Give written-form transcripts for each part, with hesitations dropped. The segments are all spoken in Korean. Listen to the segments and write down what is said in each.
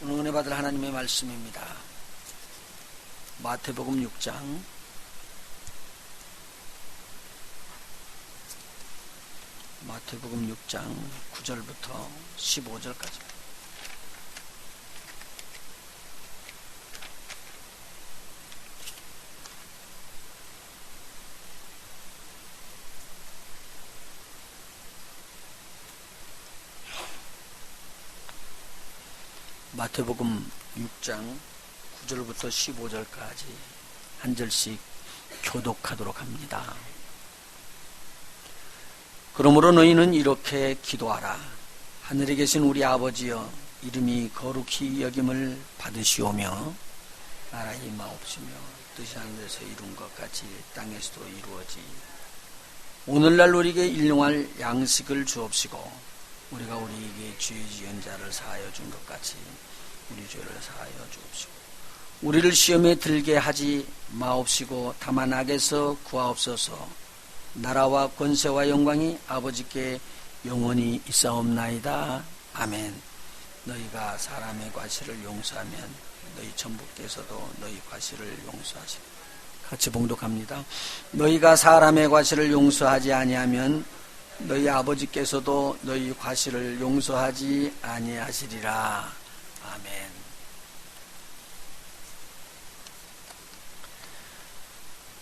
오늘 은혜 받을 하나님의 말씀입니다. 마태복음 6장 9절부터 15절까지. 마태복음 6장 9절부터 15절까지 한 절씩 교독하도록 합니다. 그러므로 너희는 이렇게 기도하라. 하늘에 계신 우리 아버지여, 이름이 거룩히 여김을 받으시오며 나라의 임하옵시며 뜻이 하늘에서 이룬 것 같이 땅에서도 이루어지. 오늘날 우리에게 일용할 양식을 주옵시고 우리가 우리에게 죄 지은 자를 사하여 준 것 같이 우리 죄를 사하여 주옵시고 우리를 시험에 들게 하지 마옵시고 다만 악에서 구하옵소서. 나라와 권세와 영광이 아버지께 영원히 있사옵나이다. 아멘. 너희가 사람의 과실을 용서하면 너희 천부께서도 너희 과실을 용서하시고. 같이 봉독합니다. 너희가 사람의 과실을 용서하지 아니하면 너희 아버지께서도 너희 과실을 용서하지 아니하시리라. 아멘.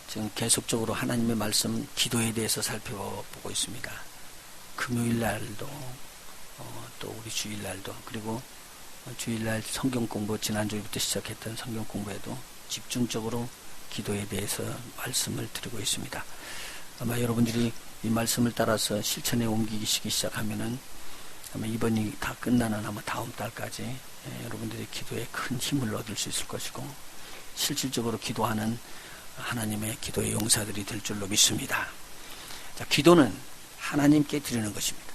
지금 계속적으로 하나님의 말씀, 기도에 대해서 살펴보고 있습니다. 금요일날도 또 우리 주일날도, 그리고 주일날 성경 공부, 지난주부터 시작했던 성경 공부에도 집중적으로 기도에 대해서 말씀을 드리고 있습니다. 아마 여러분들이 이 말씀을 따라서 실천에 옮기기 시작하면은 아마 이번이 다 끝나는 아마 다음 달까지 여러분들의 기도에 큰 힘을 얻을 수 있을 것이고, 실질적으로 기도하는 하나님의 기도의 용사들이 될 줄로 믿습니다. 자, 기도는 하나님께 드리는 것입니다.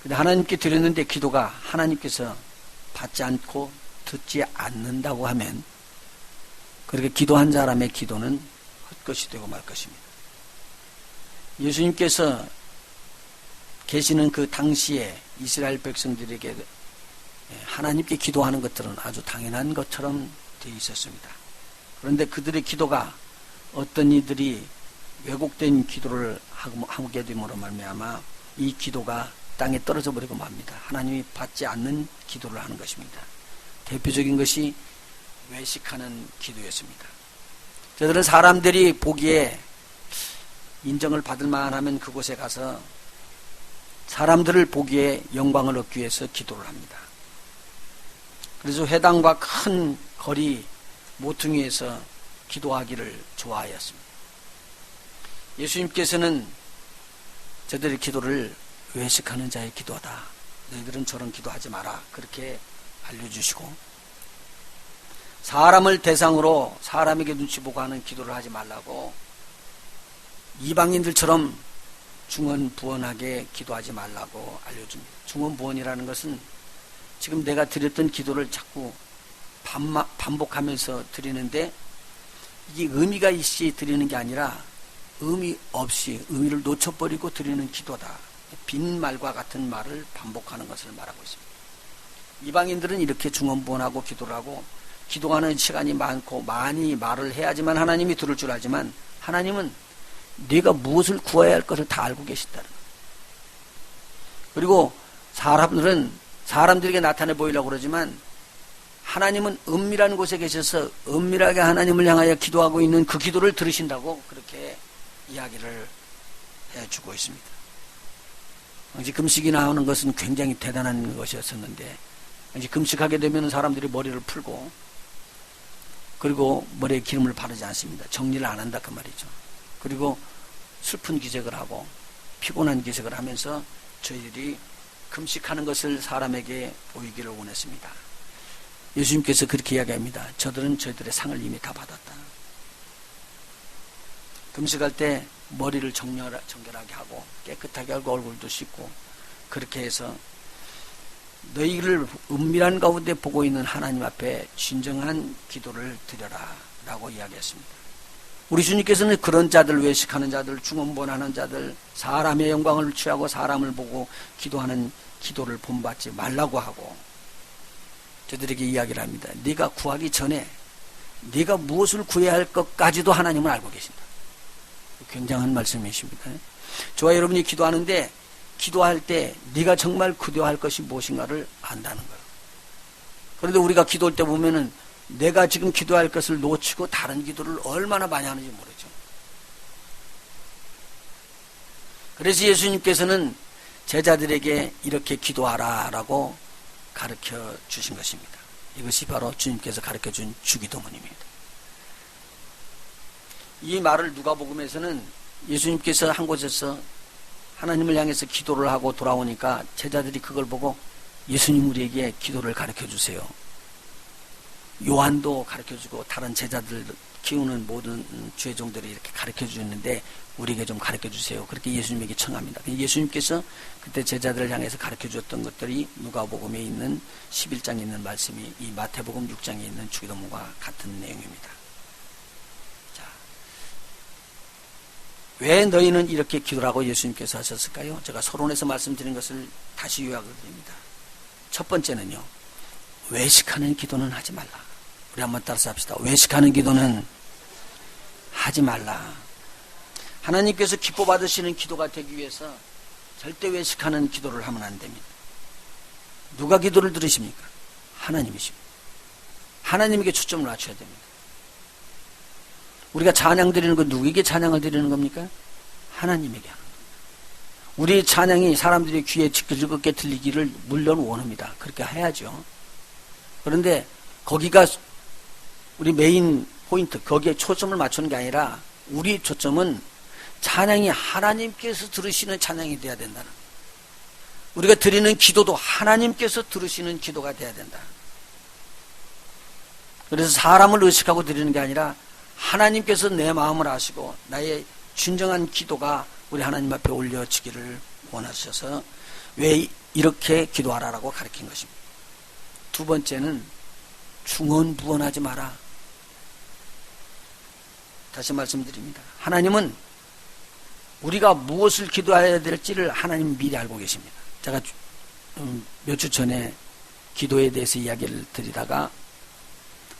근데 하나님께 드렸는데 기도가 하나님께서 받지 않고 듣지 않는다고 하면, 그렇게 기도한 사람의 기도는 헛것이 되고 말 것입니다. 예수님께서 계시는 그 당시에 이스라엘 백성들에게 하나님께 기도하는 것들은 아주 당연한 것처럼 되어 있었습니다. 그런데 그들의 기도가 어떤 이들이 왜곡된 기도를 하게 됨으로 말미암아 이 기도가 땅에 떨어져 버리고 맙니다. 하나님이 받지 않는 기도를 하는 것입니다. 대표적인 것이 외식하는 기도였습니다. 저들은 사람들이 보기에 인정을 받을 만하면 그곳에 가서 사람들을 보기에 영광을 얻기 위해서 기도를 합니다. 그래서 회당과 큰 거리 모퉁이에서 기도하기를 좋아하였습니다. 예수님께서는 저들의 기도를 외식하는 자의 기도다, 너희들은 저런 기도하지 마라, 그렇게 알려주시고, 사람을 대상으로 사람에게 눈치 보고 하는 기도를 하지 말라고 이방인들처럼 중언부언하게 기도하지 말라고 알려줍니다. 중언부언이라는 것은 지금 내가 드렸던 기도를 자꾸 반복하면서 드리는데, 이게 의미가 있이 드리는 게 아니라 의미 없이 의미를 놓쳐버리고 드리는 기도다. 빈말과 같은 말을 반복하는 것을 말하고 있습니다. 이방인들은 이렇게 중언부언하고 기도를 하고, 기도하는 시간이 많고 많이 말을 해야지만 하나님이 들을 줄 알지만, 하나님은 네가 무엇을 구해야 할 것을 다 알고 계신다는 거예요. 그리고 사람들에게 나타내 보이려고 그러지만, 하나님은 은밀한 곳에 계셔서 은밀하게 하나님을 향하여 기도하고 있는 그 기도를 들으신다고 그렇게 이야기를 해주고 있습니다. 이제 금식이 나오는 것은 굉장히 대단한 것이었었는데, 이제 금식하게 되면 사람들이 머리를 풀고, 그리고 머리에 기름을 바르지 않습니다. 정리를 안 한다 그 말이죠. 그리고 슬픈 기색을 하고 피곤한 기색을 하면서 저희들이 금식하는 것을 사람에게 보이기를 원했습니다. 예수님께서 그렇게 이야기합니다. 저들은 저희들의 상을 이미 다 받았다. 금식할 때 머리를 정결하게 하고 깨끗하게 하고 얼굴도 씻고, 그렇게 해서 너희를 은밀한 가운데 보고 있는 하나님 앞에 진정한 기도를 드려라 라고 이야기했습니다. 우리 주님께서는 그런 자들, 외식하는 자들, 중언부언하는 자들, 사람의 영광을 취하고 사람을 보고 기도하는 기도를 본받지 말라고 하고, 저들에게 이야기를 합니다. 네가 구하기 전에 네가 무엇을 구해야 할 것까지도 하나님은 알고 계신다. 굉장한 말씀이십니다. 저와 여러분이 기도하는데 기도할 때 네가 정말 기도할 것이 무엇인가를 안다는 거예요. 그런데 우리가 기도할 때 보면은 내가 지금 기도할 것을 놓치고 다른 기도를 얼마나 많이 하는지 모르죠. 그래서 예수님께서는 제자들에게 이렇게 기도하라라고 가르쳐 주신 것입니다. 이것이 바로 주님께서 가르쳐 준 주기도문입니다. 이 말을 누가복음에서는 예수님께서 한 곳에서 하나님을 향해서 기도를 하고 돌아오니까 제자들이 그걸 보고 예수님 우리에게 기도를 가르쳐 주세요. 요한도 가르쳐 주고 다른 제자들 키우는 모든 주의종들이 이렇게 가르쳐 주는데 우리에게 좀 가르쳐 주세요. 그렇게 예수님에게 청합니다. 예수님께서 그때 제자들을 향해서 가르쳐 주었던 것들이 누가복음에 있는 11장에 있는 말씀이 이 마태복음 6장에 있는 주기도문과 같은 내용입니다. 자, 왜 너희는 이렇게 기도라고 예수님께서 하셨을까요? 제가 서론에서 말씀드린 것을 다시 요약을 드립니다. 첫 번째는요, 외식하는 기도는 하지 말라. 우리 한번 따라서 합시다. 외식하는 기도는 하지 말라. 하나님께서 기뻐 받으시는 기도가 되기 위해서 절대 외식하는 기도를 하면 안 됩니다. 누가 기도를 들으십니까? 하나님이십니다. 하나님에게 초점을 맞춰야 됩니다. 우리가 찬양 드리는 건 누구에게 찬양을 드리는 겁니까? 하나님에게 하는 겁니다. 우리 찬양이 사람들의 귀에 즐겁게 들리기를 물론 원합니다. 그렇게 해야죠. 그런데 거기가 우리 메인 포인트, 거기에 초점을 맞추는 게 아니라 우리 초점은 찬양이 하나님께서 들으시는 찬양이 돼야 된다는 거예요. 우리가 드리는 기도도 하나님께서 들으시는 기도가 돼야 된다. 그래서 사람을 의식하고 드리는 게 아니라 하나님께서 내 마음을 아시고 나의 진정한 기도가 우리 하나님 앞에 올려지기를 원하셔서 왜 이렇게 기도하라라고 가르친 것입니다. 두 번째는 중언부언하지 마라. 다시 말씀드립니다. 하나님은 우리가 무엇을 기도해야 될지를 하나님 미리 알고 계십니다. 제가 몇 주 전에 기도에 대해서 이야기를 드리다가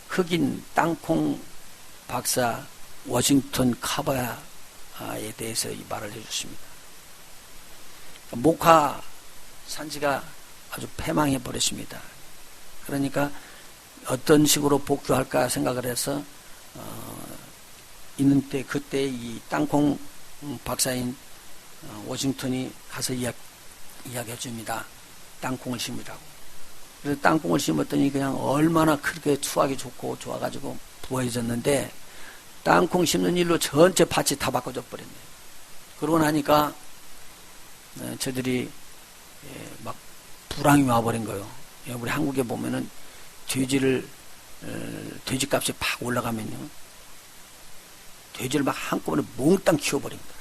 흑인 땅콩 박사 워싱턴 카바에 대해서 이 말을 해주십니다. 목화 산지가 아주 패망해 버렸습니다. 그러니까 어떤 식으로 복구할까 생각을 해서 있는 때 그때 이 땅콩 박사인 워싱턴이 가서 이야기해 줍니다. 땅콩을 심으라고. 그래서 땅콩을 심었더니 그냥 얼마나 그렇게 수확이 좋고 좋아가지고 부해졌는데 땅콩 심는 일로 전체 밭이 다 바꿔져 버렸네요. 그러고 나니까 저들이 막 불황이 와버린 거예요. 우리 한국에 보면은 돼지값이 팍 올라가면요, 돼지를 막 한꺼번에 몽땅 키워버립니다.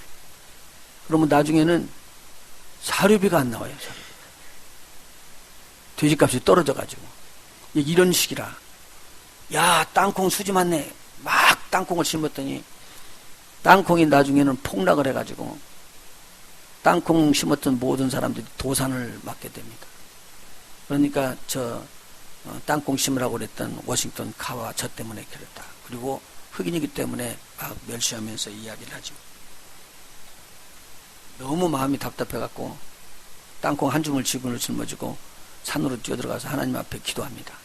그러면 나중에는 사료비가 안 나와요. 사료비. 돼지값이 떨어져가지고 이런 식이라. 야, 땅콩 수지 많네. 막 땅콩을 심었더니 땅콩이 나중에는 폭락을 해가지고 땅콩 심었던 모든 사람들이 도산을 맞게 됩니다. 그러니까 땅콩 심으라고 그랬던 워싱턴 카와 저 때문에 그랬다. 그리고 흑인이기 때문에 막 멸시하면서 이야기를 하죠. 너무 마음이 답답해갖고 땅콩 한 줌을 지분을 짊어지고 산으로 뛰어들어가서 하나님 앞에 기도합니다.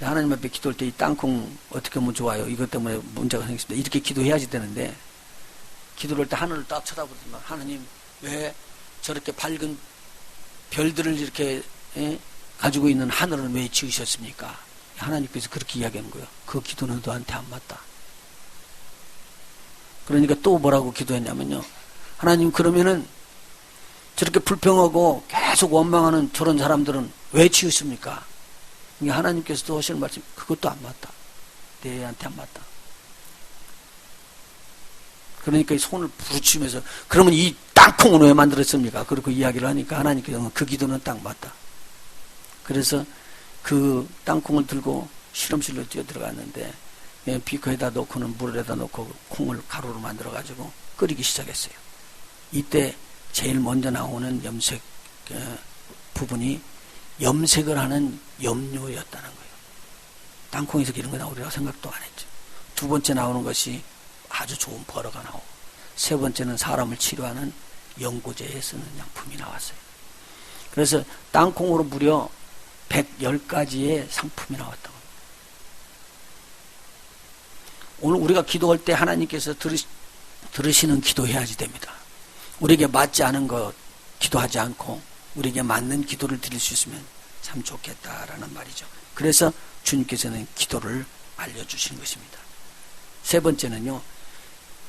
하나님 앞에 기도할 때 이 땅콩 어떻게 하면 좋아요? 이것 때문에 문제가 생겼습니다. 이렇게 기도해야지 되는데 기도를 할 때 하늘을 딱 쳐다보지만 하나님 왜 저렇게 밝은 별들을 이렇게 가지고 있는 하늘은 왜 지으셨습니까? 하나님께서 그렇게 이야기하는 거예요. 그 기도는 너한테 안 맞다. 그러니까 또 뭐라고 기도했냐면요, 하나님 그러면은 저렇게 불평하고 계속 원망하는 저런 사람들은 왜 지으십니까? 하나님께서도 하시는 말씀, 그것도 안 맞다. 내한테 안 맞다. 그러니까 이 손을 부르치면서 그러면 이 땅콩은 왜 만들었습니까? 그렇게 이야기를 하니까 하나님께서는 그 기도는 딱 맞다. 그래서 그 땅콩을 들고 실험실로 뛰어들어갔는데 비커에다 넣고는 물에다 넣고 콩을 가루로 만들어가지고 끓이기 시작했어요. 이때 제일 먼저 나오는 염색 부분이 염색을 하는 염료였다는 거예요. 땅콩에서 기른 거 나오리라 생각도 안 했죠. 두 번째 나오는 것이 아주 좋은 버러가 나오고, 세 번째는 사람을 치료하는 연고제에 쓰는 약품이 나왔어요. 그래서 땅콩으로 무려 110가지의 상품이 나왔다고. 오늘 우리가 기도할 때 하나님께서 들으시는 기도해야지 됩니다. 우리에게 맞지 않은 것 기도하지 않고 우리에게 맞는 기도를 드릴 수 있으면 참 좋겠다라는 말이죠. 그래서 주님께서는 기도를 알려주신 것입니다. 세 번째는요,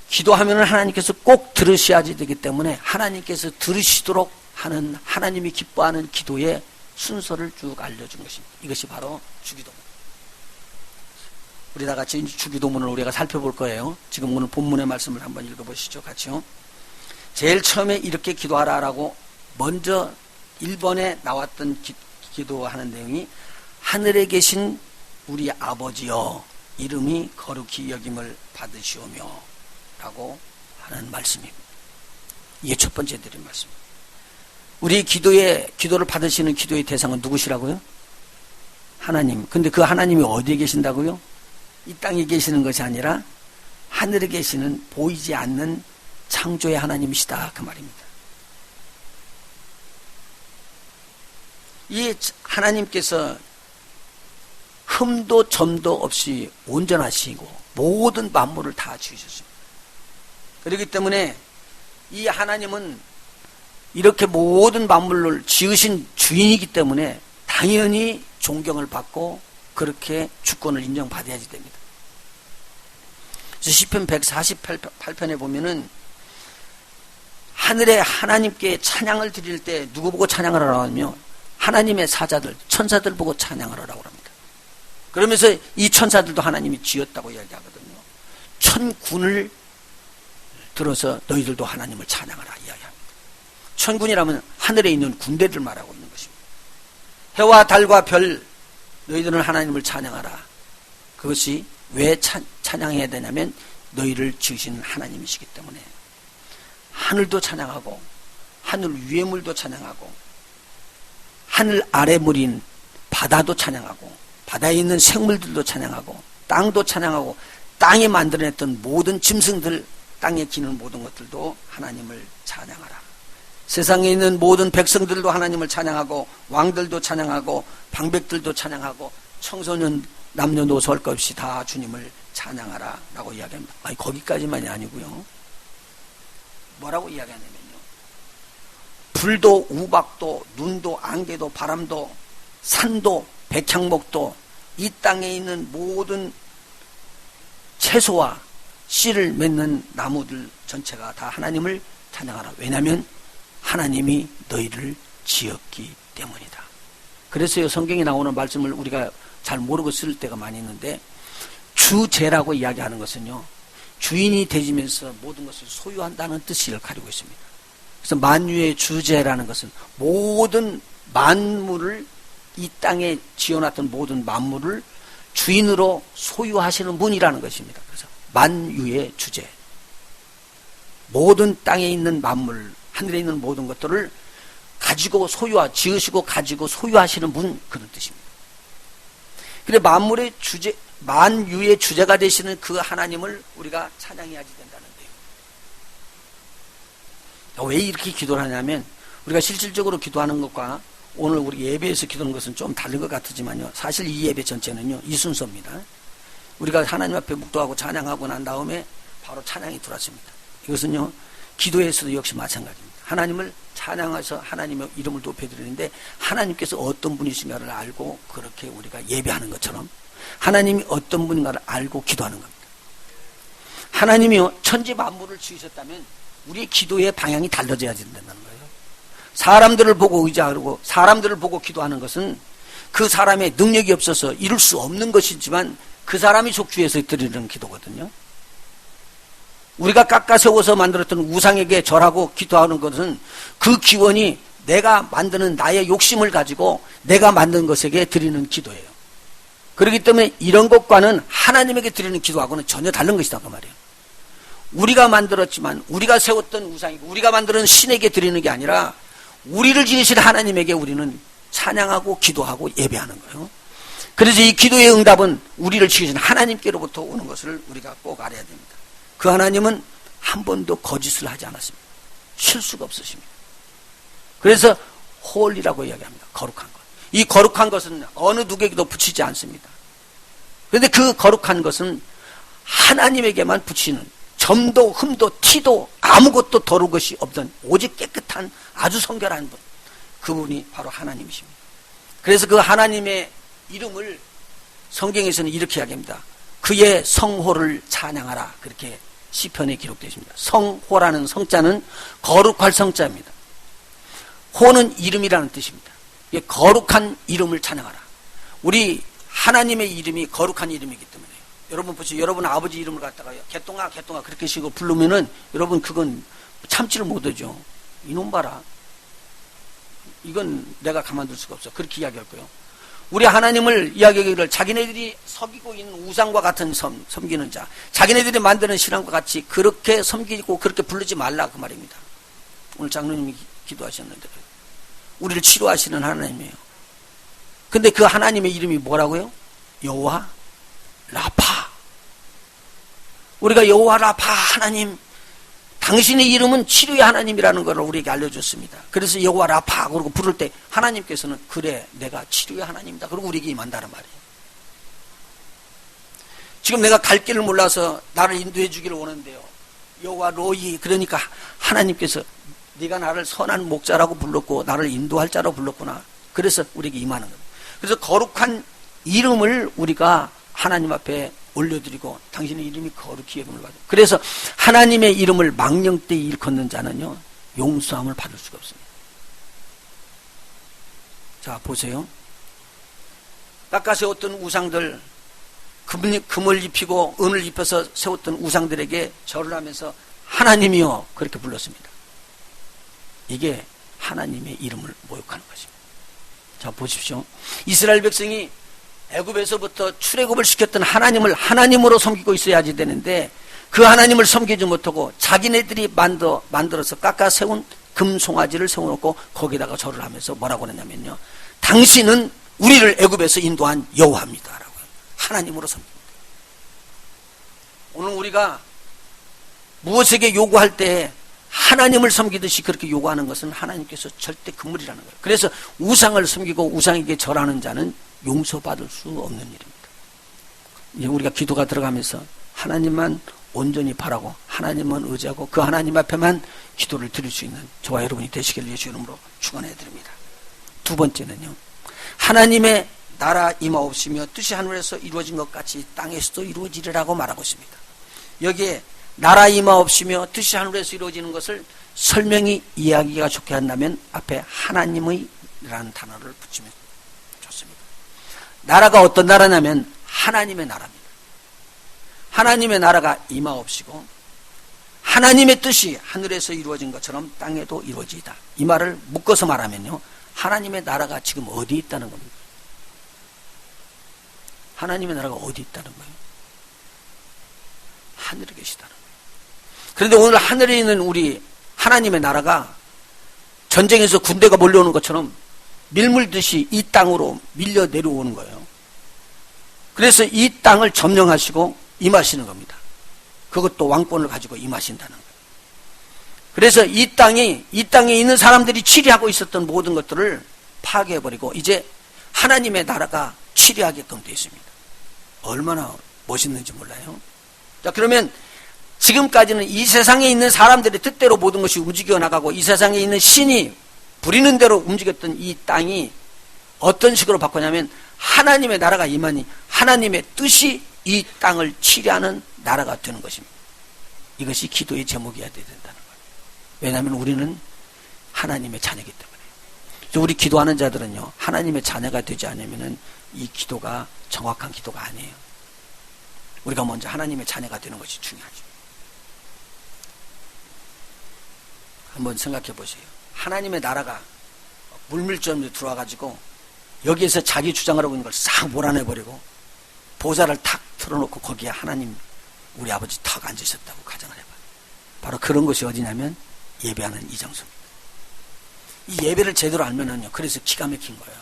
기도하면 하나님께서 꼭 들으셔야지 되기 때문에 하나님께서 들으시도록 하는, 하나님이 기뻐하는 기도의 순서를 쭉 알려준 것입니다. 이것이 바로 주기도문. 우리 다 같이 주기도문을 우리가 살펴볼 거예요. 지금 오늘 본문의 말씀을 한번 읽어보시죠. 같이요. 제일 처음에 이렇게 기도하라라고 먼저 1번에 나왔던 기도하는 내용이 하늘에 계신 우리 아버지여 이름이 거룩히 여김을 받으시오며 라고 하는 말씀입니다. 이게 첫 번째 드린 말씀입니다. 우리 기도를 받으시는 기도의 대상은 누구시라고요? 하나님. 근데 그 하나님이 어디에 계신다고요? 이 땅에 계시는 것이 아니라 하늘에 계시는 보이지 않는 창조의 하나님이시다 그 말입니다. 이 하나님께서 흠도 점도 없이 온전하시고 모든 만물을 다 지으셨습니다. 그렇기 때문에 이 하나님은 이렇게 모든 만물을 지으신 주인이기 때문에 당연히 존경을 받고 그렇게 주권을 인정받아야지 됩니다. 그래서 시편 148편에 보면은 하늘에 하나님께 찬양을 드릴 때 누구 보고 찬양을 하라고 하며 하나님의 사자들, 천사들 보고 찬양을 하라고 합니다. 그러면서 이 천사들도 하나님이 지었다고 이야기하거든요. 천군을 들어서 너희들도 하나님을 찬양하라 이야기합니다. 천군이라면 하늘에 있는 군대들 말하고 있는 것입니다. 해와 달과 별 너희들은 하나님을 찬양하라. 그것이 왜 찬양해야 되냐면 너희를 지으신 하나님이시기 때문에 하늘도 찬양하고 하늘 위의 물도 찬양하고 하늘 아래 물인 바다도 찬양하고 바다에 있는 생물들도 찬양하고 땅도 찬양하고 땅에 만들어냈던 모든 짐승들 땅에 기는 모든 것들도 하나님을 찬양하라. 세상에 있는 모든 백성들도 하나님을 찬양하고 왕들도 찬양하고 방백들도 찬양하고 청소년 남녀노소 할 것 없이 다 주님을 찬양하라 라고 이야기합니다. 아니 거기까지만이 아니고요. 뭐라고 이야기하냐면요. 불도 우박도 눈도 안개도 바람도 산도 백향목도 이 땅에 있는 모든 채소와 씨를 맺는 나무들 전체가 다 하나님을 찬양하라. 왜냐하면 하나님이 너희를 지었기 때문이다. 그래서 성경에 나오는 말씀을 우리가 잘 모르고 쓸 때가 많이 있는데 주제라고 이야기하는 것은요. 주인이 되지면서 모든 것을 소유한다는 뜻을 가지고 있습니다. 그래서 만유의 주제라는 것은 모든 만물을 이 땅에 지어놨던 모든 만물을 주인으로 소유하시는 분이라는 것입니다. 그래서 만유의 주제. 모든 땅에 있는 만물, 하늘에 있는 모든 것들을 가지고 지으시고 가지고 소유하시는 분, 그런 뜻입니다. 그래 만물의 주제, 만유의 주제가 되시는 그 하나님을 우리가 찬양해야지 된다는데요. 왜 이렇게 기도를 하냐면 우리가 실질적으로 기도하는 것과 오늘 우리 예배에서 기도하는 것은 좀 다른 것 같지만요. 사실 이 예배 전체는요. 이 순서입니다. 우리가 하나님 앞에 묵도하고 찬양하고 난 다음에 바로 찬양이 들어왔습니다. 이것은요. 기도에서도 역시 마찬가지입니다. 하나님을 찬양해서 하나님의 이름을 높여드리는데 하나님께서 어떤 분이신가를 알고 그렇게 우리가 예배하는 것처럼 하나님이 어떤 분인가를 알고 기도하는 겁니다. 하나님이요. 천지 만물을 지으셨다면 우리의 기도의 방향이 달라져야 된다는 거예요. 사람들을 보고 의지하고 사람들을 보고 기도하는 것은 그 사람의 능력이 없어서 이룰 수 없는 것이지만 그 사람이 족주해서 드리는 기도거든요. 우리가 깎아 세워서 만들었던 우상에게 절하고 기도하는 것은 그 기원이 내가 만드는 나의 욕심을 가지고 내가 만든 것에게 드리는 기도예요. 그렇기 때문에 이런 것과는 하나님에게 드리는 기도하고는 전혀 다른 것이다 그 말이에요. 우리가 만들었지만 우리가 세웠던 우상이고 우리가 만드는 신에게 드리는 게 아니라 우리를 지으신 하나님에게 우리는 찬양하고 기도하고 예배하는 거예요. 그래서 이 기도의 응답은 우리를 지으신 하나님께로부터 오는 것을 우리가 꼭 알아야 됩니다. 그 하나님은 한 번도 거짓을 하지 않았습니다. 실수가 없으십니다. 그래서 홀리라고 이야기합니다. 거룩한 것. 이 거룩한 것은 어느 누구에게도 붙이지 않습니다. 그런데 그 거룩한 것은 하나님에게만 붙이는, 점도 흠도 티도 아무것도 더러운 것이 없던 오직 깨끗한 아주 성결한 분, 그분이 바로 하나님이십니다. 그래서 그 하나님의 이름을 성경에서는 이렇게 이야기합니다. 그의 성호를 찬양하라, 그렇게 시편에 기록되어 있습니다. 성호라는 성자는 거룩할 성자입니다. 호는 이름이라는 뜻입니다. 거룩한 이름을 찬양하라. 우리 하나님의 이름이 거룩한 이름이기 때문에 여러분 보시죠. 여러분 아버지 이름을 갖다가 개똥아 개똥아 그렇게 식으로 부르면은 여러분 그건 참지를 못하죠. 이놈 봐라. 이건 내가 가만둘 수가 없어. 그렇게 이야기할 거예요. 우리 하나님을 이야기하기를 자기네들이 섬기고 있는 우상과 같은 섬기는 자, 자기네들이 만드는 신앙과 같이 그렇게 섬기고 그렇게 부르지 말라, 그 말입니다. 오늘 장로님이 기도하셨는데 우리를 치료하시는 하나님이에요. 근데 그 하나님의 이름이 뭐라고요? 여호와 라파. 우리가 여호와 라파, 하나님, 당신의 이름은 치료의 하나님이라는 것을 우리에게 알려줬습니다. 그래서 여호와 라파 그러고 부를 때 하나님께서는 그래 내가 치료의 하나님이다 그러고 우리에게 임한다는 말이에요. 지금 내가 갈 길을 몰라서 나를 인도해 주기를 원하는데요. 여호와 로이, 그러니까 하나님께서 네가 나를 선한 목자라고 불렀고 나를 인도할 자라고 불렀구나. 그래서 우리에게 임하는 겁니다. 그래서 거룩한 이름을 우리가 하나님 앞에 올려드리고 당신의 이름이 거룩히 여김을 받아요. 그래서 하나님의 이름을 망령되이 일컫는 자는요 용서함을 받을 수가 없습니다. 자 보세요. 깎아 세웠던 우상들, 금을 입히고 은을 입혀서 세웠던 우상들에게 절을 하면서 하나님이여 그렇게 불렀습니다. 이게 하나님의 이름을 모욕하는 것입니다. 자 보십시오. 이스라엘 백성이 애굽에서부터 출애굽을 시켰던 하나님을 하나님으로 섬기고 있어야지 되는데 그 하나님을 섬기지 못하고 자기네들이 만들어서 깎아 세운 금송아지를 세워놓고 거기다가 절을 하면서 뭐라고 그러냐면요, 당신은 우리를 애굽에서 인도한 여호와입니다 라고 하나님으로 섬깁니다. 오늘 우리가 무엇에게 요구할 때 하나님을 섬기듯이 그렇게 요구하는 것은 하나님께서 절대 금물이라는 거예요. 그래서 우상을 섬기고 우상에게 절하는 자는 용서받을 수 없는 일입니다. 이제 우리가 기도가 들어가면서 하나님만 온전히 바라고 하나님만 의지하고 그 하나님 앞에만 기도를 드릴 수 있는 저와 여러분이 되시길 예수 이름으로 축원해 드립니다. 두 번째는요, 하나님의 나라 임하옵시며 뜻이 하늘에서 이루어진 것 같이 땅에서도 이루어지리라고 말하고 있습니다. 여기에 나라 임하옵시며 뜻이 하늘에서 이루어지는 것을 설명이 이야기가 좋게 한다면 앞에 하나님의 라는 단어를 붙이면 좋습니다. 나라가 어떤 나라냐면 하나님의 나라입니다. 하나님의 나라가 임하옵시고 하나님의 뜻이 하늘에서 이루어진 것처럼 땅에도 이루어지이다. 이 말을 묶어서 말하면요, 하나님의 나라가 지금 어디 있다는 겁니다. 하나님의 나라가 어디 있다는 거예요? 하늘에 계시다는 거예요. 그런데 오늘 하늘에 있는 우리 하나님의 나라가 전쟁에서 군대가 몰려오는 것처럼 밀물듯이 이 땅으로 밀려 내려오는 거예요. 그래서 이 땅을 점령하시고 임하시는 겁니다. 그것도 왕권을 가지고 임하신다는 거예요. 그래서 이 땅에 있는 사람들이 치리하고 있었던 모든 것들을 파괴해버리고 이제 하나님의 나라가 치리하게끔 되어 있습니다. 얼마나 멋있는지 몰라요. 자, 그러면 지금까지는 이 세상에 있는 사람들의 뜻대로 모든 것이 움직여 나가고 이 세상에 있는 신이 부리는 대로 움직였던 이 땅이 어떤 식으로 바꾸냐면 하나님의 나라가 임하니 하나님의 뜻이 이 땅을 치리하는 나라가 되는 것입니다. 이것이 기도의 제목이어야 된다는 거예요. 왜냐하면 우리는 하나님의 자녀이기 때문에. 그래서 우리 기도하는 자들은요, 하나님의 자녀가 되지 않으면 이 기도가 정확한 기도가 아니에요. 우리가 먼저 하나님의 자녀가 되는 것이 중요하죠. 한번 생각해 보세요. 하나님의 나라가 물밀점에 들어와가지고 여기에서 자기 주장을 하고 있는 걸 싹 몰아내버리고 보좌를 탁 틀어놓고 거기에 하나님 우리 아버지 탁 앉으셨다고 가정을 해봐요. 바로 그런 것이 어디냐면 예배하는 이 장소입니다. 이 예배를 제대로 알면은요, 그래서 기가 막힌 거예요.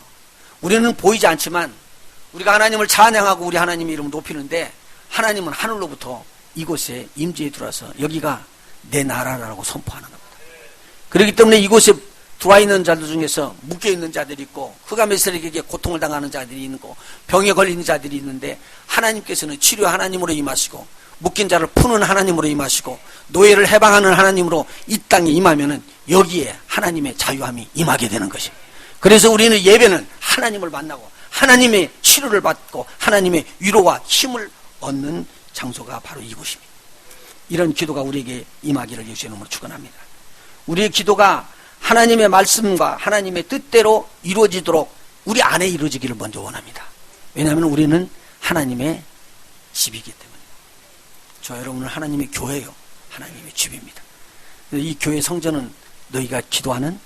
우리는 보이지 않지만 우리가 하나님을 찬양하고 우리 하나님의 이름을 높이는데 하나님은 하늘로부터 이곳에 임재에 들어와서 여기가 내 나라라고 선포하는 겁니다. 그렇기 때문에 이곳에 들어와 있는 자들 중에서 묶여있는 자들이 있고 흑암에서에게 고통을 당하는 자들이 있고 병에 걸린 자들이 있는데 하나님께서는 치료 하나님으로 임하시고 묶인 자를 푸는 하나님으로 임하시고 노예를 해방하는 하나님으로 이 땅에 임하면은 여기에 하나님의 자유함이 임하게 되는 것입니다. 그래서 우리는 예배는 하나님을 만나고 하나님의 치료를 받고 하나님의 위로와 힘을 얻는 장소가 바로 이곳입니다. 이런 기도가 우리에게 임하기를 예수의 이름으로 축원합니다. 우리의 기도가 하나님의 말씀과 하나님의 뜻대로 이루어지도록 우리 안에 이루어지기를 먼저 원합니다. 왜냐하면 우리는 하나님의 집이기 때문에. 저 여러분은 하나님의 교회요, 하나님의 집입니다. 이 교회 성전은 너희가 기도하는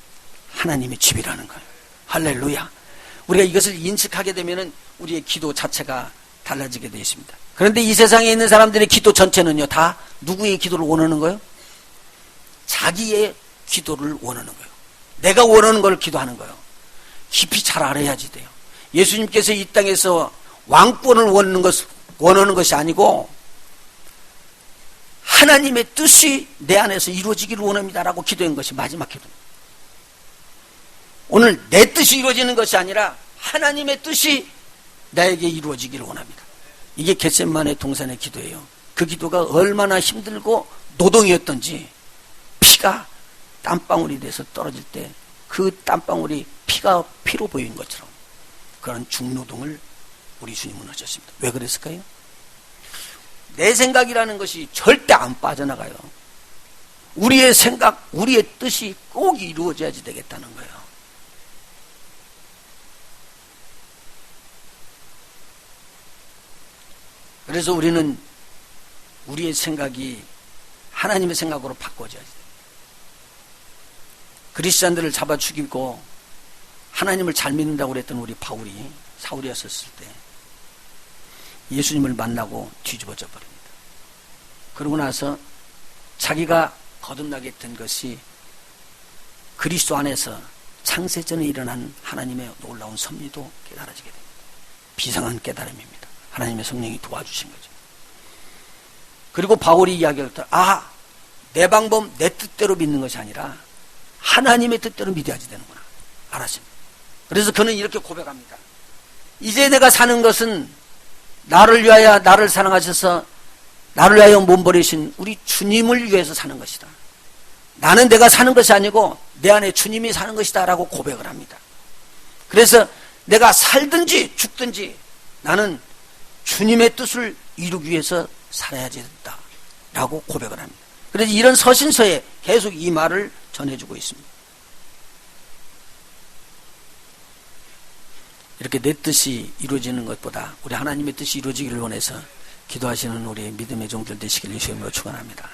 하나님의 집이라는 거예요. 할렐루야. 우리가 이것을 인식하게 되면 우리의 기도 자체가 달라지게 되어 있습니다. 그런데 이 세상에 있는 사람들의 기도 전체는요, 다 누구의 기도를 원하는 거예요? 자기의 기도를 원하는 거예요. 내가 원하는 걸 기도하는 거예요. 깊이 잘 알아야지 돼요. 예수님께서 이 땅에서 왕권을 원하는 것이 아니고 하나님의 뜻이 내 안에서 이루어지기를 원합니다라고 기도한 것이 마지막 기도입니다. 오늘 내 뜻이 이루어지는 것이 아니라 하나님의 뜻이 나에게 이루어지기를 원합니다. 이게 겟세마네 동산의 기도예요. 그 기도가 얼마나 힘들고 노동이었던지 피가 땀방울이 돼서 떨어질 때 그 땀방울이 피가 피로 보인 것처럼 그런 중노동을 우리 주님은 하셨습니다. 왜 그랬을까요? 내 생각이라는 것이 절대 안 빠져나가요. 우리의 생각, 우리의 뜻이 꼭 이루어져야지 되겠다는 거예요. 그래서 우리는 우리의 생각이 하나님의 생각으로 바꿔져야지 돼요. 그리스도인들을 잡아 죽이고 하나님을 잘 믿는다고 그랬던 우리 바울이 사울이었을 때 예수님을 만나고 뒤집어져 버립니다. 그러고 나서 자기가 거듭나게 된 것이 그리스도 안에서 창세전에 일어난 하나님의 놀라운 섭리도 깨달아지게 됩니다. 비상한 깨달음입니다. 하나님의 성령이 도와주신 거죠. 그리고 바울이 이야기할 때 내 방법, 내 뜻대로 믿는 것이 아니라 하나님의 뜻대로 믿어야지 되는구나 알았습니다. 그래서 그는 이렇게 고백합니다. 이제 내가 사는 것은 나를 위하여 나를 사랑하셔서 나를 위하여 몸버리신 우리 주님을 위해서 사는 것이다. 나는 내가 사는 것이 아니고 내 안에 주님이 사는 것이다 라고 고백을 합니다. 그래서 내가 살든지 죽든지 나는 주님의 뜻을 이루기 위해서 살아야 된다 라고 고백을 합니다. 그래서 이런 서신서에 계속 이 말을 전해주고 있습니다. 이렇게 내 뜻이 이루어지는 것보다 우리 하나님의 뜻이 이루어지기를 원해서 기도하시는 우리 믿음의 종들 되시기를 주님으로 축원합니다.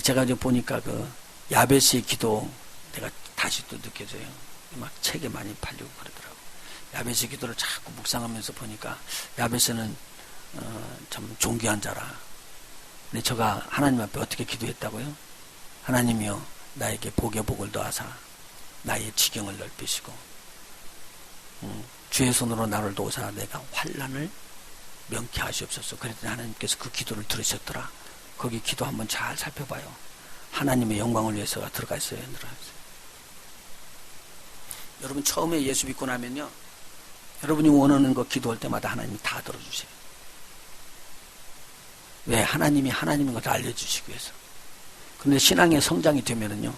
제가 이제 보니까 그 야베스의 기도 내가 다시 또 느껴져요. 막 책에 많이 팔리고 그러더라고요. 야베스의 기도를 자꾸 묵상하면서 보니까 야베스는 참 존귀한 자라. 근데 제가 하나님 앞에 어떻게 기도했다고요? 하나님이여 나에게 복에 복을 더하사 나의 지경을 넓히시고 주의 손으로 나를 도우사 내가 환난을 명케 하시옵소서. 그랬더니 하나님께서 그 기도를 들으셨더라. 거기 기도 한번 잘 살펴봐요. 하나님의 영광을 위해서가 들어가 있어요. 여러분 처음에 예수 믿고 나면요, 여러분이 원하는 거 기도할 때마다 하나님이 다 들어주세요. 왜? 하나님이 하나님인 것을 알려주시기 위해서. 근데 신앙의 성장이 되면은요,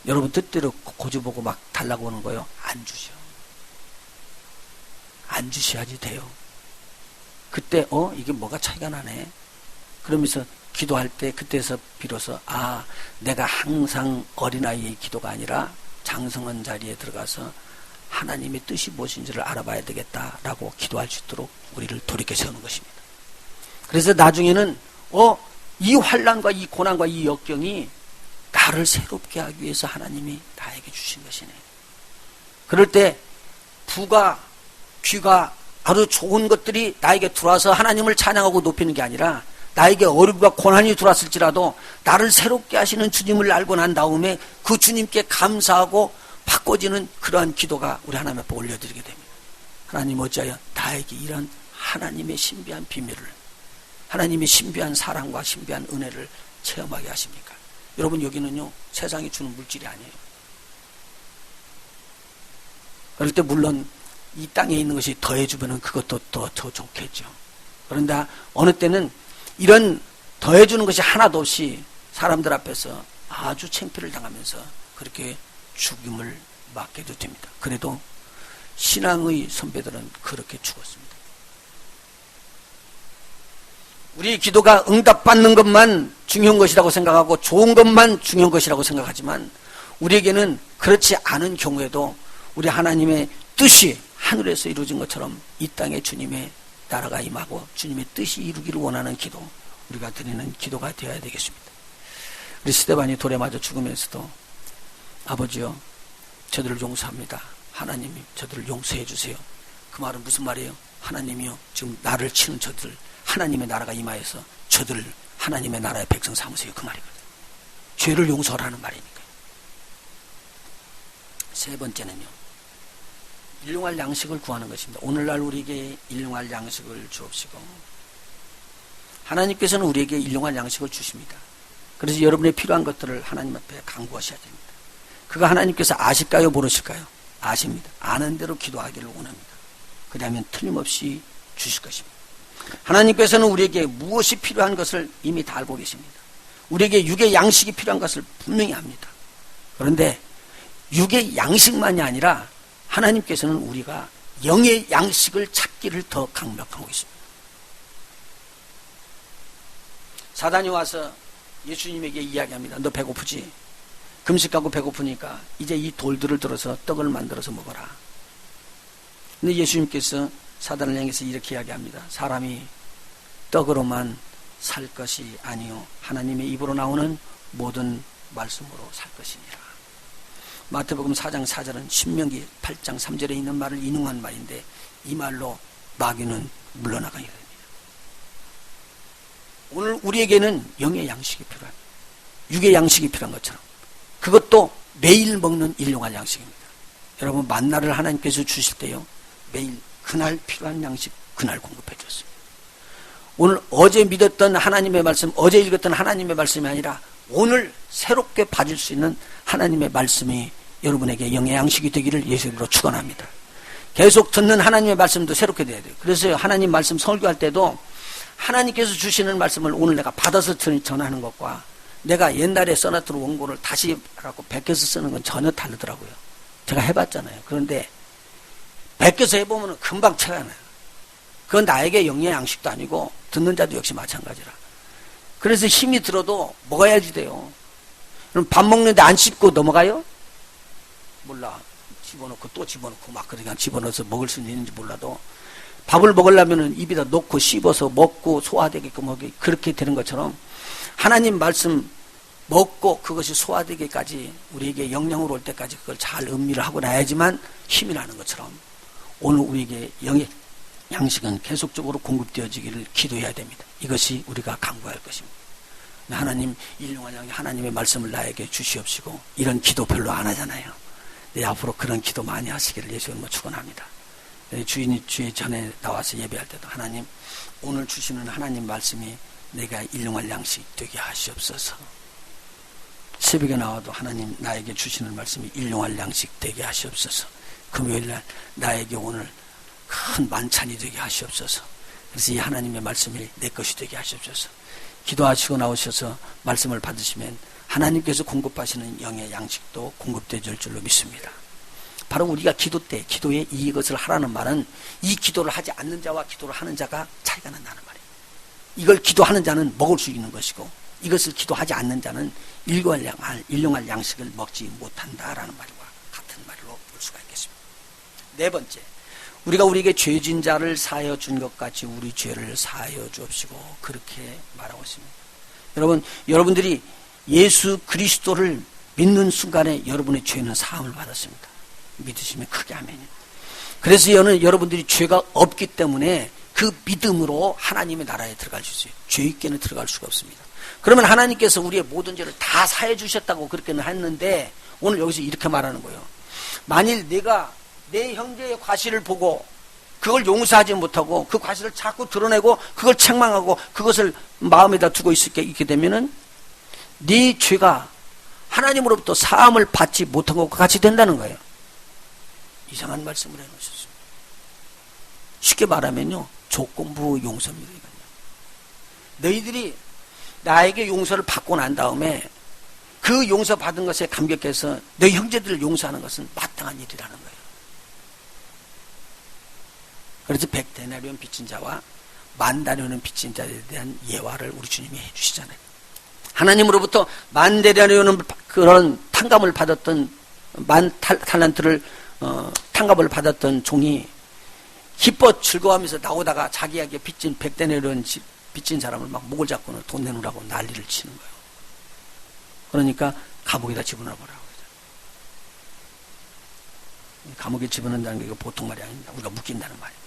여러분 뜻대로 고집보고 막 달라고 하는 거요, 안 주셔. 안 주셔야지 돼요. 그때 이게 뭐가 차이가 나네. 그러면서 기도할 때 그때서 비로소 내가 항상 어린아이의 기도가 아니라 장성한 자리에 들어가서 하나님의 뜻이 무엇인지를 알아봐야 되겠다라고 기도할 수 있도록 우리를 돌이켜 세우는 것입니다. 그래서 나중에는 이 환난과 이 고난과 이 역경이 나를 새롭게 하기 위해서 하나님이 나에게 주신 것이네. 그럴 때 부가 귀가 아주 좋은 것들이 나에게 들어와서 하나님을 찬양하고 높이는 게 아니라 나에게 어려움과 고난이 들어왔을지라도 나를 새롭게 하시는 주님을 알고 난 다음에 그 주님께 감사하고 바꿔지는 그러한 기도가 우리 하나님 앞에 올려드리게 됩니다. 하나님 어찌하여 나에게 이런 하나님의 신비한 비밀을, 하나님의 신비한 사랑과 신비한 은혜를 체험하게 하십니까? 여러분, 여기는요 세상이 주는 물질이 아니에요. 그럴 때 물론 이 땅에 있는 것이 더해주면 그것도 더 좋겠죠. 그런데 어느 때는 이런 더해주는 것이 하나도 없이 사람들 앞에서 아주 창피를 당하면서 그렇게 죽임을 맞게도 됩니다. 그래도 신앙의 선배들은 그렇게 죽었습니다. 우리 기도가 응답받는 것만 중요한 것이라고 생각하고 좋은 것만 중요한 것이라고 생각하지만 우리에게는 그렇지 않은 경우에도 우리 하나님의 뜻이 하늘에서 이루어진 것처럼 이 땅에 주님의 나라가 임하고 주님의 뜻이 이루기를 원하는 기도, 우리가 드리는 기도가 되어야 되겠습니다. 우리 스데반이 돌에 맞아 죽으면서도 아버지여 저들을 용서합니다. 하나님이 저들을 용서해 주세요. 그 말은 무슨 말이에요? 하나님이요 지금 나를 치는 저들, 하나님의 나라가 임하여서 저들을 하나님의 나라의 백성 삼으세요. 그 말이거든요. 죄를 용서하라는 말이니까요. 세 번째는요, 일용할 양식을 구하는 것입니다. 오늘날 우리에게 일용할 양식을 주옵시고, 하나님께서는 우리에게 일용할 양식을 주십니다. 그래서 여러분의 필요한 것들을 하나님 앞에 간구하셔야 됩니다. 그가 하나님께서 아실까요? 모르실까요? 아십니다. 아는 대로 기도하기를 원합니다. 그러면 틀림없이 주실 것입니다. 하나님께서는 우리에게 무엇이 필요한 것을 이미 다 알고 계십니다. 우리에게 육의 양식이 필요한 것을 분명히 압니다. 그런데 육의 양식만이 아니라 하나님께서는 우리가 영의 양식을 찾기를 더 강력하고 있습니다. 사단이 와서 예수님에게 이야기합니다. 너 배고프지? 금식하고 배고프니까 이제 이 돌들을 들어서 떡을 만들어서 먹어라. 근데 예수님께서 사단을 향해서 이렇게 이야기합니다. 사람이 떡으로만 살 것이 아니요 하나님의 입으로 나오는 모든 말씀으로 살 것이니라. 마태복음 4장 4절은 신명기 8장 3절에 있는 말을 인용한 말인데 이 말로 마귀는 물러나가야 됩니다. 오늘 우리에게는 영의 양식이 필요합니다. 육의 양식이 필요한 것처럼 그것도 매일 먹는 일용할 양식입니다. 여러분, 만나를 하나님께서 주실 때요 매일 그날 필요한 양식 그날 공급해 줬습니다. 오늘 어제 믿었던 하나님의 말씀, 어제 읽었던 하나님의 말씀이 아니라 오늘 새롭게 받을 수 있는 하나님의 말씀이 여러분에게 영의 양식이 되기를 예수님으로 축원합니다. 계속 듣는 하나님의 말씀도 새롭게 돼야 돼요. 그래서 하나님 말씀 설교할 때도 하나님께서 주시는 말씀을 오늘 내가 받아서 전하는 것과 내가 옛날에 써놨던 원고를 다시 하고 베껴서 쓰는 건 전혀 다르더라고요. 제가 해봤잖아요. 그런데 베껴서 해보면 금방 차가 나요. 그건 나에게 영의 양식도 아니고 듣는 자도 역시 마찬가지라. 그래서 힘이 들어도 먹어야지 돼요. 그럼 밥 먹는데 안 씹고 넘어가요? 몰라. 집어넣고 또 집어넣고 막 그냥 집어넣어서 먹을 수 있는지 몰라도 밥을 먹으려면 입에다 넣고 씹어서 먹고 소화되게끔 하기 그렇게 되는 것처럼 하나님 말씀 먹고 그것이 소화되기까지 우리에게 영양으로 올 때까지 그걸 잘 음미를 하고 나야지만 힘이 나는 것처럼 오늘 우리에게 영의 양식은 계속적으로 공급되어지기를 기도해야 됩니다. 이것이 우리가 간구할 것입니다. 하나님 일용할 양식 하나님의 말씀을 나에게 주시옵시고 이런 기도 별로 안 하잖아요. 네, 앞으로 그런 기도 많이 하시기를 예수님으로 축원합니다. 주인이 주의 전에 나와서 예배할 때도 하나님 오늘 주시는 하나님 말씀이 내가 일용할 양식 되게 하시옵소서. 새벽에 나와도 하나님 나에게 주시는 말씀이 일용할 양식 되게 하시옵소서. 금요일날 나에게 오늘 큰 만찬이 되게 하시옵소서. 그래서 이 하나님의 말씀이 내 것이 되게 하시옵소서. 기도하시고 나오셔서 말씀을 받으시면 하나님께서 공급하시는 영의 양식도 공급되어질 줄로 믿습니다. 바로 우리가 기도 때 기도에 이것을 하라는 말은 이 기도를 하지 않는 자와 기도를 하는 자가 차이가 난다는 말이에요. 이걸 기도하는 자는 먹을 수 있는 것이고 이것을 기도하지 않는 자는 일용할 양식을 먹지 못한다라는 말과 같은 말로 볼 수가 있겠습니다. 네 번째, 우리가 우리에게 죄진 자를 사하여 준 것 같이 우리 죄를 사하여 주옵시고 그렇게 말하고 있습니다. 여러분들이 예수 그리스도를 믿는 순간에 여러분의 죄는 사함을 받았습니다. 믿으시면 크게 아멘입니다. 그래서 여러분들이 죄가 없기 때문에 그 믿음으로 하나님의 나라에 들어갈 수 있어요. 죄 있게는 들어갈 수가 없습니다. 그러면 하나님께서 우리의 모든 죄를 다 사해 주셨다고 그렇게는 했는데 오늘 여기서 이렇게 말하는 거예요. 만일 내가 내 형제의 과실을 보고 그걸 용서하지 못하고 그 과실을 자꾸 드러내고 그걸 책망하고 그것을 마음에다 두고 있게 되면은 네 죄가 하나님으로부터 사함을 받지 못한 것과 같이 된다는 거예요. 이상한 말씀을 해놓으셨습니다. 쉽게 말하면요, 조건부 용서입니다. 이건요. 너희들이 나에게 용서를 받고 난 다음에 그 용서 받은 것에 감격해서 너희 형제들을 용서하는 것은 마땅한 일이라는 거예요. 그래서 100데나리온 빚진 자와 10,000데나리온 빚진 자에 대한 예화를 우리 주님이 해주시잖아요. 하나님으로부터 10,000데나리온 그런 탕감을 받았던 10,000탈란트를 탕감을 받았던 종이 기뻐 즐거워하면서 나오다가 자기에게 빚진 100데나리온 빚진 사람을 막 목을 잡고는 돈 내놓으라고 난리를 치는 거예요. 그러니까 감옥에다 집어넣어보라고. 감옥에 집어넣는다는 게 이거 보통 말이 아닙니다. 우리가 묶인다는 말이에요.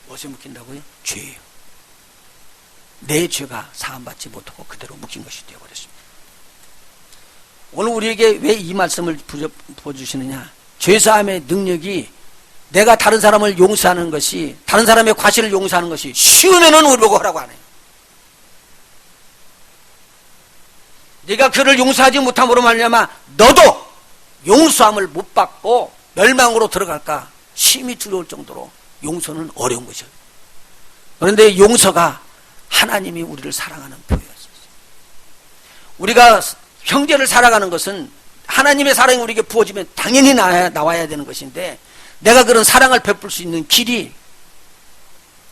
무엇에 묶인다고요? 죄예요. 내 죄가 사함받지 못하고 그대로 묶인 것이 되어버렸습니다. 오늘 우리에게 왜 이 말씀을 부어주시느냐? 죄사함의 능력이 내가 다른 사람을 용서하는 것이, 다른 사람의 과실을 용서하는 것이 쉬우면은 우리 보고 하라고 하네요. 네가 그를 용서하지 못함으로 말미암아 너도 용서함을 못 받고 멸망으로 들어갈까 심히 두려울 정도로 용서는 어려운 것이에요. 그런데 용서가 하나님이 우리를 사랑하는 표현이었어요. 우리가 형제를 사랑하는 것은 하나님의 사랑이 우리에게 부어지면 당연히 나와야 되는 것인데, 내가 그런 사랑을 베풀 수 있는 길이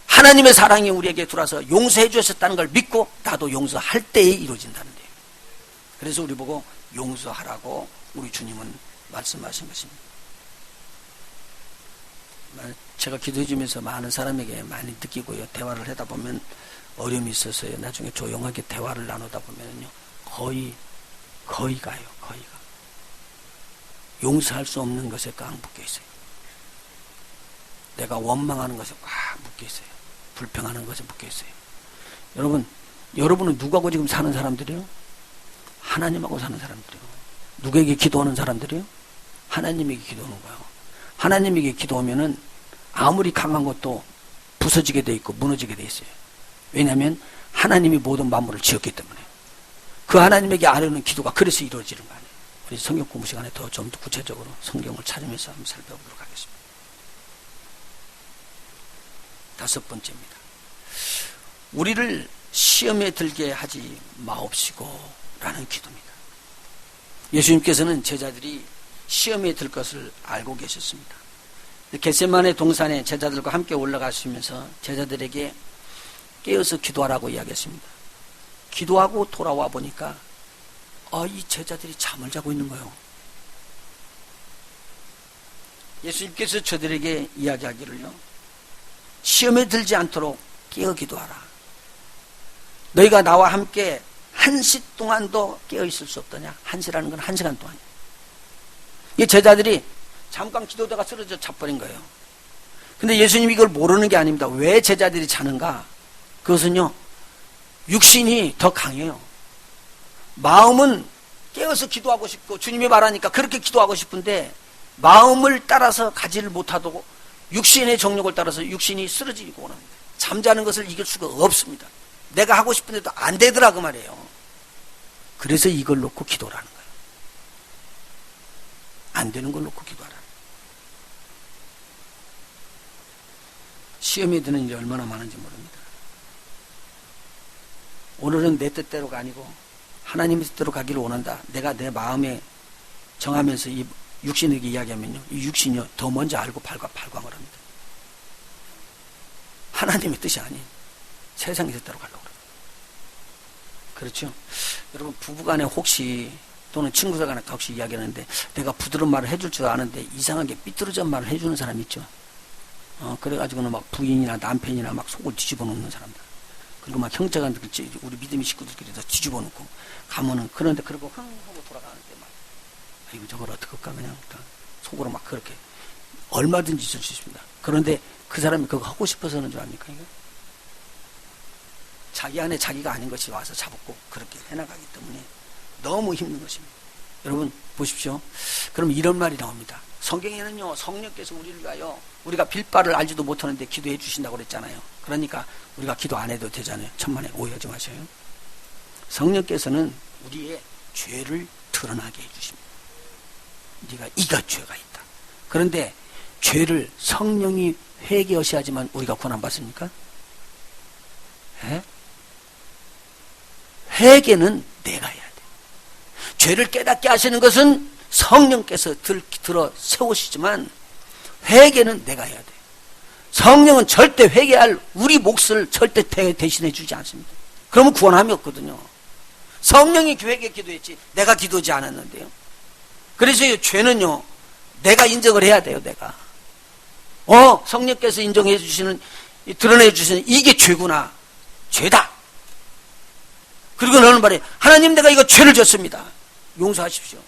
하나님의 사랑이 우리에게 들어와서 용서해 주셨다는 걸 믿고 나도 용서할 때에 이루어진다는 데요. 그래서 우리 보고 용서하라고 우리 주님은 말씀하신 것입니다. 제가 기도해 주면서 많은 사람에게 많이 느끼고요, 대화를 하다 보면 어려움이 있어서요, 나중에 조용하게 대화를 나누다 보면요, 거의 가요. 용서할 수 없는 것에 꽉 묶여 있어요. 내가 원망하는 것에 꽉 묶여 있어요. 불평하는 것에 묶여 있어요. 여러분은 누구하고 지금 사는 사람들이요? 하나님하고 사는 사람들이요. 누구에게 기도하는 사람들이요? 하나님에게 기도하는 거예요. 하나님에게 기도하면은 아무리 강한 것도 부서지게 돼 있고 무너지게 돼 있어요. 왜냐하면 하나님이 모든 만물을 지었기 때문에. 그 하나님에게 아뢰는 기도가 그래서 이루어지는 거 아니에요. 우리 성경 공부 시간에 더 좀 구체적으로 성경을 찾으면서 한번 살펴보도록 하겠습니다. 5번째입니다. 우리를 시험에 들게 하지 마옵시고 라는 기도입니다. 예수님께서는 제자들이 시험에 들 것을 알고 계셨습니다. 겟세마네 동산에 제자들과 함께 올라가시면서 제자들에게 깨어서 기도하라고 이야기했습니다. 기도하고 돌아와 보니까 이 제자들이 잠을 자고 있는 거예요. 예수님께서 저들에게 이야기하기를요, 시험에 들지 않도록 깨어 기도하라. 너희가 나와 함께 1시 동안도 깨어 있을 수 없더냐? 1시라는 건 1시간 동안이에요. 이 제자들이 잠깐 기도다가 쓰러져 자버린 거예요. 근데 예수님이 이걸 모르는 게 아닙니다. 왜 제자들이 자는가? 그것은요, 육신이 더 강해요. 마음은 깨어서 기도하고 싶고 주님이 말하니까 그렇게 기도하고 싶은데 마음을 따라서 가지를 못하고 육신의 정욕을 따라서 육신이 쓰러지고 오는 거예요. 잠자는 것을 이길 수가 없습니다. 내가 하고 싶은데도 안 되더라 그 말이에요. 그래서 이걸 놓고 기도라는 거예요. 안 되는 걸 놓고 기도하라. 시험에 드는 일이 얼마나 많은지 모릅니다. 오늘은 내 뜻대로가 아니고 하나님의 뜻대로 가기를 원한다. 내가 내 마음에 정하면서 이 육신에게 이야기하면요, 이 육신이요 더 먼저 알고 발광을 합니다. 하나님의 뜻이 아닌 세상의 뜻대로 가려고 그래요. 그렇죠? 여러분, 부부간에 혹시 또는 친구들간에 혹시 이야기하는데 내가 부드러운 말을 해줄 줄 아는데 이상하게 삐뚤어진 말을 해주는 사람 있죠. 그래가지고는 막 부인이나 남편이나 막 속을 뒤집어 놓는 사람들. 그리고 막 형제가 우리 믿음의 식구들끼리 다 뒤집어 놓고 가면은, 그런데 그러고 흥 하고 돌아가는데 막 이거 저걸 어떡할까 그냥 속으로 막 그렇게 얼마든지 있을 수 있습니다. 그런데 그 사람이 그거 하고 싶어서 하는 줄 압니까? 이거? 자기 안에 자기가 아닌 것이 와서 잡고 그렇게 해나가기 때문에 너무 힘든 것입니다. 여러분 보십시오. 그럼 이런 말이 나옵니다. 성경에는요, 성령께서 우리를 위하여 우리가 빌바를 알지도 못하는데 기도해 주신다고 그랬잖아요. 그러니까 우리가 기도 안 해도 되잖아요. 천만에 오해하지 마세요. 성령께서는 우리의 죄를 드러나게 해주십니다. 네가 이가 죄가 있다. 그런데 죄를 성령이 회개하셔야지만 우리가 구원받습니까? 예? 회개는 내가 해야 돼. 죄를 깨닫게 하시는 것은 성령께서 들어 세우시지만 회개는 내가 해야 돼. 성령은 절대 회개할 우리 몫을 절대 대신해 주지 않습니다. 그러면 구원함이 없거든요. 성령이 회개 기도했지 내가 기도하지 않았는데요. 그래서 이 죄는요, 내가 인정을 해야 돼요. 내가 성령께서 인정해 주시는, 드러내 주시는 이게 죄구나, 죄다. 그리고 너는 말해, 하나님 내가 이거 죄를 졌습니다, 용서하십시오.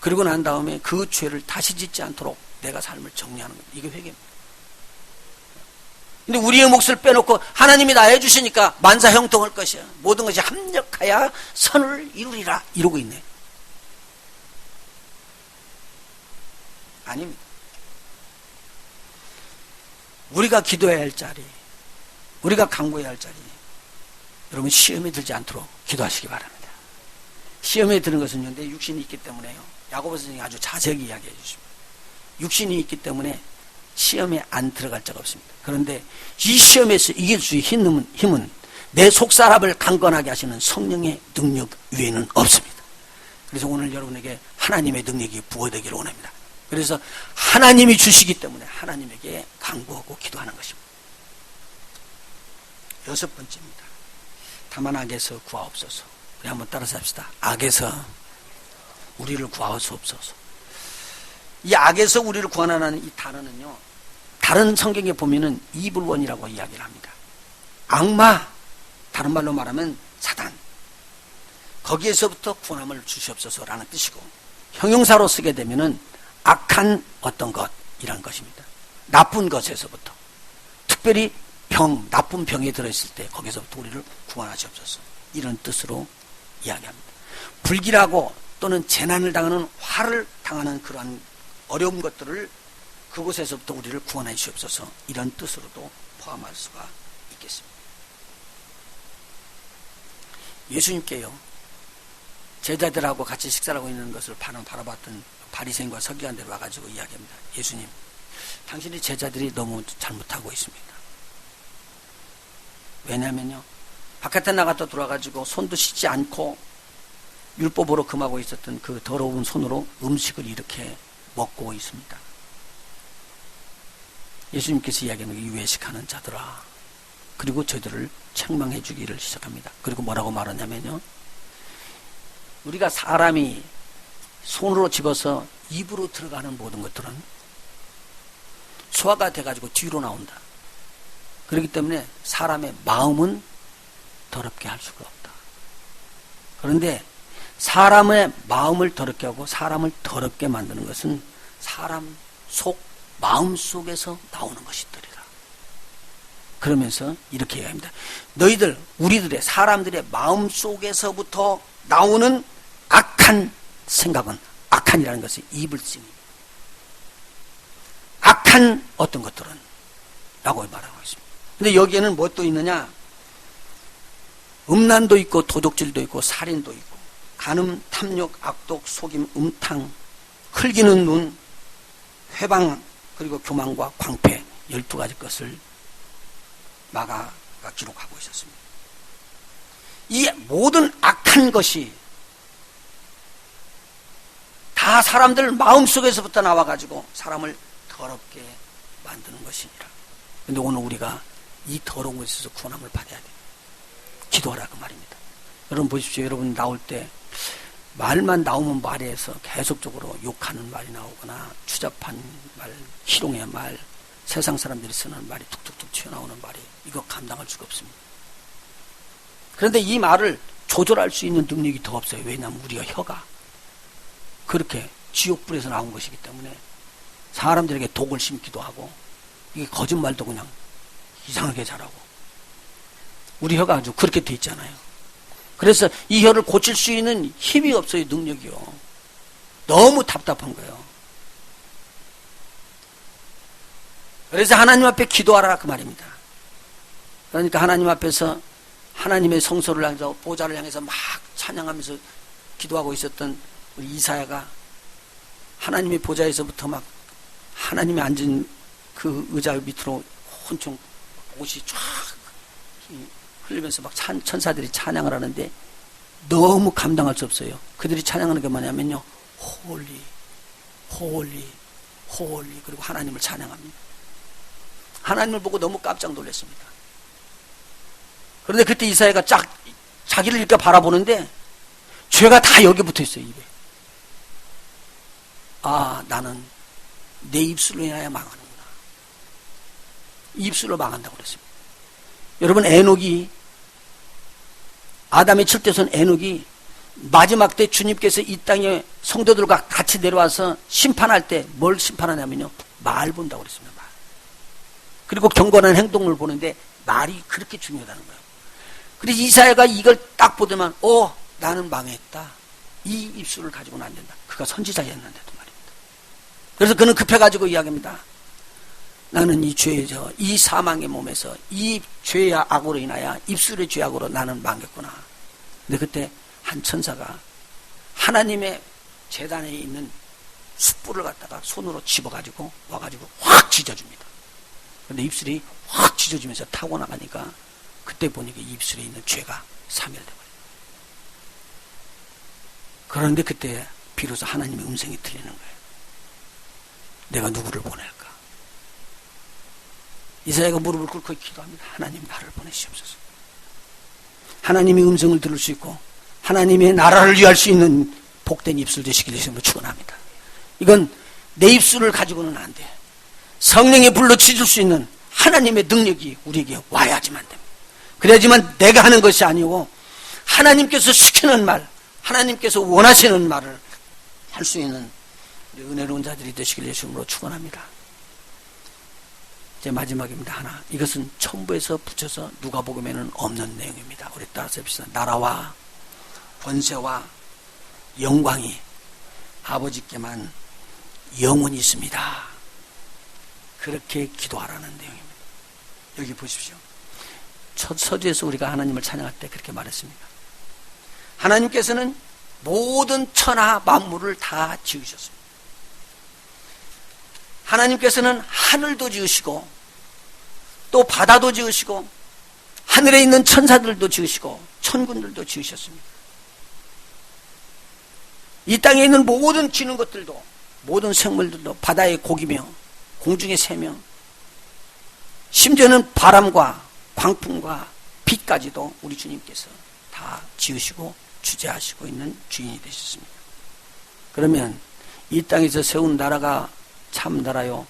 그리고 난 다음에 그 죄를 다시 짓지 않도록 내가 삶을 정리하는 겁니다. 이게 회개입니다. 근데 우리의 몫을 빼놓고 하나님이 나 해주시니까 만사형통할 것이야, 모든 것이 합력하여 선을 이루리라, 이러고 있네. 아닙니다. 우리가 기도해야 할 자리, 우리가 간구해야 할 자리, 여러분 시험에 들지 않도록 기도하시기 바랍니다. 시험에 드는 것은요, 내 육신이 있기 때문에요. 야고보서 선생님이 아주 자세하게 이야기해 주십니다. 육신이 있기 때문에 시험에 안 들어갈 자가 없습니다. 그런데 이 시험에서 이길 수 있는 힘은 내 속사람을 강건하게 하시는 성령의 능력 외에는 없습니다. 그래서 오늘 여러분에게 하나님의 능력이 부어되기를 원합니다. 그래서 하나님이 주시기 때문에 하나님에게 간구하고 기도하는 것입니다. 6번째입니다. 다만 악에서 구하옵소서. 우리 한번 따라서 합시다. 악에서 우리를 구하옵소서. 이 악에서 우리를 구하라는 이 단어는요, 다른 성경에 보면은 이블원이라고 이야기를 합니다. 악마, 다른 말로 말하면 사단, 거기에서부터 구원함을 주시옵소서라는 뜻이고, 형용사로 쓰게 되면은 악한 어떤 것이란 것입니다. 나쁜 것에서부터, 특별히 나쁜 병에 들어있을 때 거기서부터 우리를 구원하시옵소서, 이런 뜻으로 이야기합니다. 불길하고 또는 재난을 당하는, 화를 당하는 그러한 어려운 것들을 그곳에서부터 우리를 구원해 주시옵소서, 이런 뜻으로도 포함할 수가 있겠습니다. 예수님께요, 제자들하고 같이 식사를 하고 있는 것을 바라봤던 바리새인과 서기관들이 와가지고 이야기합니다. 예수님, 당신의 제자들이 너무 잘못하고 있습니다. 왜냐면요, 바깥에 나갔다 들어와가지고 손도 씻지 않고 율법으로 금하고 있었던 그 더러운 손으로 음식을 이렇게 먹고 있습니다. 예수님께서 이야기하는 이 외식하는 자들아, 그리고 저희들을 책망해 주기를 시작합니다. 그리고 뭐라고 말하냐면요, 우리가 사람이 손으로 집어서 입으로 들어가는 모든 것들은 소화가 돼가지고 뒤로 나온다. 그렇기 때문에 사람의 마음은 더럽게 할 수가 없다. 그런데 사람의 마음을 더럽게 하고 사람을 더럽게 만드는 것은 사람 마음 속에서 나오는 것이더라. 그러면서 이렇게 얘기합니다. 너희들, 우리들의, 사람들의 마음 속에서부터 나오는 악한 생각은, 악한이라는 것은 이블성입니다. 악한 어떤 것들은 라고 말하고 있습니다. 근데 여기에는 뭐 또 있느냐? 음란도 있고 도둑질도 있고 살인도 있고 간음, 탐욕, 악독, 속임, 음탕, 흘기는 눈, 회방, 그리고 교만과 광패, 12가지 것을 마가가 기록하고 있었습니다. 이 모든 악한 것이 다 사람들 마음속에서부터 나와가지고 사람을 더럽게 만드는 것이니라. 그런데 오늘 우리가 이 더러운 것에서 구원함을 받아야 돼요. 기도하라 그 말입니다. 여러분 보십시오. 여러분 나올 때 말만 나오면 말에서 계속적으로 욕하는 말이 나오거나 추잡한 말, 희롱의 말, 세상 사람들이 쓰는 말이 툭툭툭 튀어나오는 말이, 이거 감당할 수가 없습니다. 그런데 이 말을 조절할 수 있는 능력이 더 없어요. 왜냐하면 우리가 혀가 그렇게 지옥불에서 나온 것이기 때문에 사람들에게 독을 심기도 하고, 이게 거짓말도 그냥 이상하게 잘하고, 우리 혀가 아주 그렇게 돼 있잖아요. 그래서 이 혀를 고칠 수 있는 힘이 없어요. 능력이요. 너무 답답한 거예요. 그래서 하나님 앞에 기도하라 그 말입니다. 그러니까 하나님 앞에서 하나님의 성소를 향해서 보좌를 향해서 막 찬양하면서 기도하고 있었던 우리 이사야가 하나님의 보좌에서부터 막 하나님이 앉은 그 의자 밑으로 혼총 옷이 쫙 흘리면서 막 천사들이 찬양을 하는데 너무 감당할 수 없어요. 그들이 찬양하는 게 뭐냐면요, 홀리, 홀리, 홀리. 그리고 하나님을 찬양합니다. 하나님을 보고 너무 깜짝 놀랐습니다. 그런데 그때 이사야가 자기를 이렇게 바라보는데 죄가 다 여기 붙어 있어요, 입에. 아, 나는 내 입술로 인하여 망하는구나. 입술로 망한다고 그랬습니다. 여러분, 아담의 7대손 에녹이 마지막 때 주님께서 이 땅에 성도들과 같이 내려와서 심판할 때 뭘 심판하냐면요, 말 본다고 그랬습니다. 말. 그리고 경건한 행동을 보는데 말이 그렇게 중요하다는 거예요. 그래서 이사야가 이걸 딱 보더만 나는 망했다. 이 입술을 가지고는 안 된다. 그가 선지자였는데도 말입니다. 그래서 그는 급해가지고 이야기합니다. 나는 이 사망의 몸에서 이 죄의 악으로 인하여 입술의 죄악으로 나는 망했구나. 근데 그때 한 천사가 하나님의 제단에 있는 숯불을 갖다가 손으로 집어가지고 와가지고 확 찢어줍니다. 근데 입술이 확 찢어지면서 타고 나가니까 그때 보니까 입술에 있는 죄가 사멸돼버려요. 그런데 그때 비로소 하나님의 음성이 들리는 거예요. 내가 누구를 보낼까? 이사야가 무릎을 꿇고 기도합니다. 하나님, 나를 보내시옵소서. 하나님의 음성을 들을 수 있고 하나님의 나라를 위할 수 있는 복된 입술 되시길 예수님으로 축원합니다. 이건 내 입술을 가지고는 안 돼. 성령의 불로 치줄 수 있는 하나님의 능력이 우리에게 와야지만 됩니다. 그래야지만 내가 하는 것이 아니고 하나님께서 시키는 말, 하나님께서 원하시는 말을 할 수 있는 우리 은혜로운 자들이 되시길 예수님으로 축원합니다. 이제 마지막입니다. 하나. 이것은 첨부해서 붙여서 누가복음에는 없는 내용입니다. 우리 따라서 해봅시다. 나라와 권세와 영광이 아버지께만 영원히 있습니다. 그렇게 기도하라는 내용입니다. 여기 보십시오. 첫 서두에서 우리가 하나님을 찬양할 때 그렇게 말했습니다. 하나님께서는 모든 천하 만물을 다 지으셨습니다. 하나님께서는 하늘도 지으시고 또 바다도 지으시고 하늘에 있는 천사들도 지으시고 천군들도 지으셨습니다. 이 땅에 있는 모든 지는 것들도, 모든 생물들도, 바다의 고기며 공중의 새며 심지어는 바람과 광풍과 빛까지도 우리 주님께서 다 지으시고 주재하시고 있는 주인이 되셨습니다. 그러면 이 땅에서 세운 나라가 참 나라요,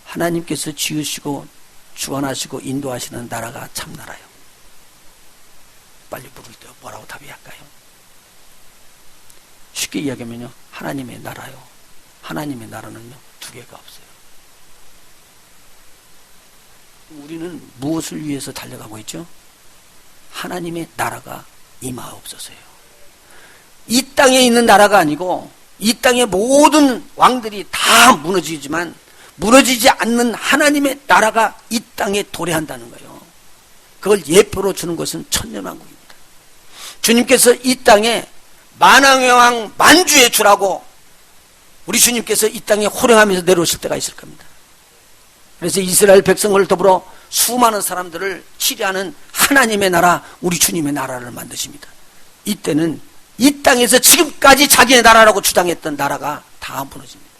하나님께서 지으시고 주관하시고 인도하시는 나라가 참 나라요. 빨리 물을 때 뭐라고 답이할까요? 쉽게 이야기하면요, 하나님의 나라요. 하나님의 나라는요, 두 개가 없어요. 우리는 무엇을 위해서 달려가고 있죠? 하나님의 나라가 임하옵소서요. 이 땅에 있는 나라가 아니고 이 땅의 모든 왕들이 다 무너지지만 무너지지 않는 하나님의 나라가 이 땅에 도래한다는 거예요. 그걸 예표로 주는 것은 천년왕국입니다. 주님께서 이 땅에 만왕의 왕 만주의 주라고 우리 주님께서 이 땅에 호령하면서 내려오실 때가 있을 겁니다. 그래서 이스라엘 백성을 더불어 수많은 사람들을 치리하는 하나님의 나라, 우리 주님의 나라를 만드십니다. 이때는 이 땅에서 지금까지 자기의 나라라고 주장했던 나라가 다 무너집니다.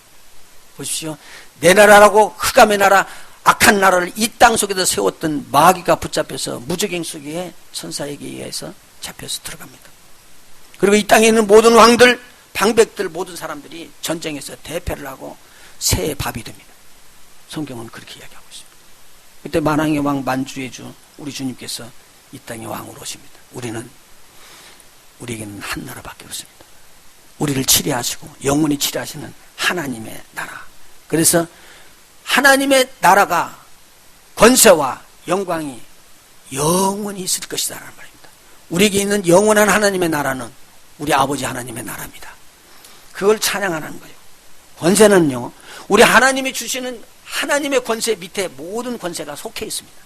보십시오. 내 나라라고 흑암의 나라, 악한 나라를 이 땅 속에서 세웠던 마귀가 붙잡혀서 무적행 속에 천사에게 의해서 잡혀서 들어갑니다. 그리고 이 땅에 있는 모든 왕들, 방백들, 모든 사람들이 전쟁에서 대패를 하고 새의 밥이 됩니다. 성경은 그렇게 이야기하고 있습니다. 그때 만왕의 왕 만주의 주 우리 주님께서 이 땅에 왕으로 오십니다. 우리에게는 한 나라밖에 없습니다. 우리를 치리하시고 영원히 치리하시는 하나님의 나라. 그래서 하나님의 나라가 권세와 영광이 영원히 있을 것이다라는 말입니다. 우리에게 있는 영원한 하나님의 나라는 우리 아버지 하나님의 나라입니다. 그걸 찬양하는 거예요. 권세는요, 우리 하나님이 주시는 하나님의 권세 밑에 모든 권세가 속해 있습니다.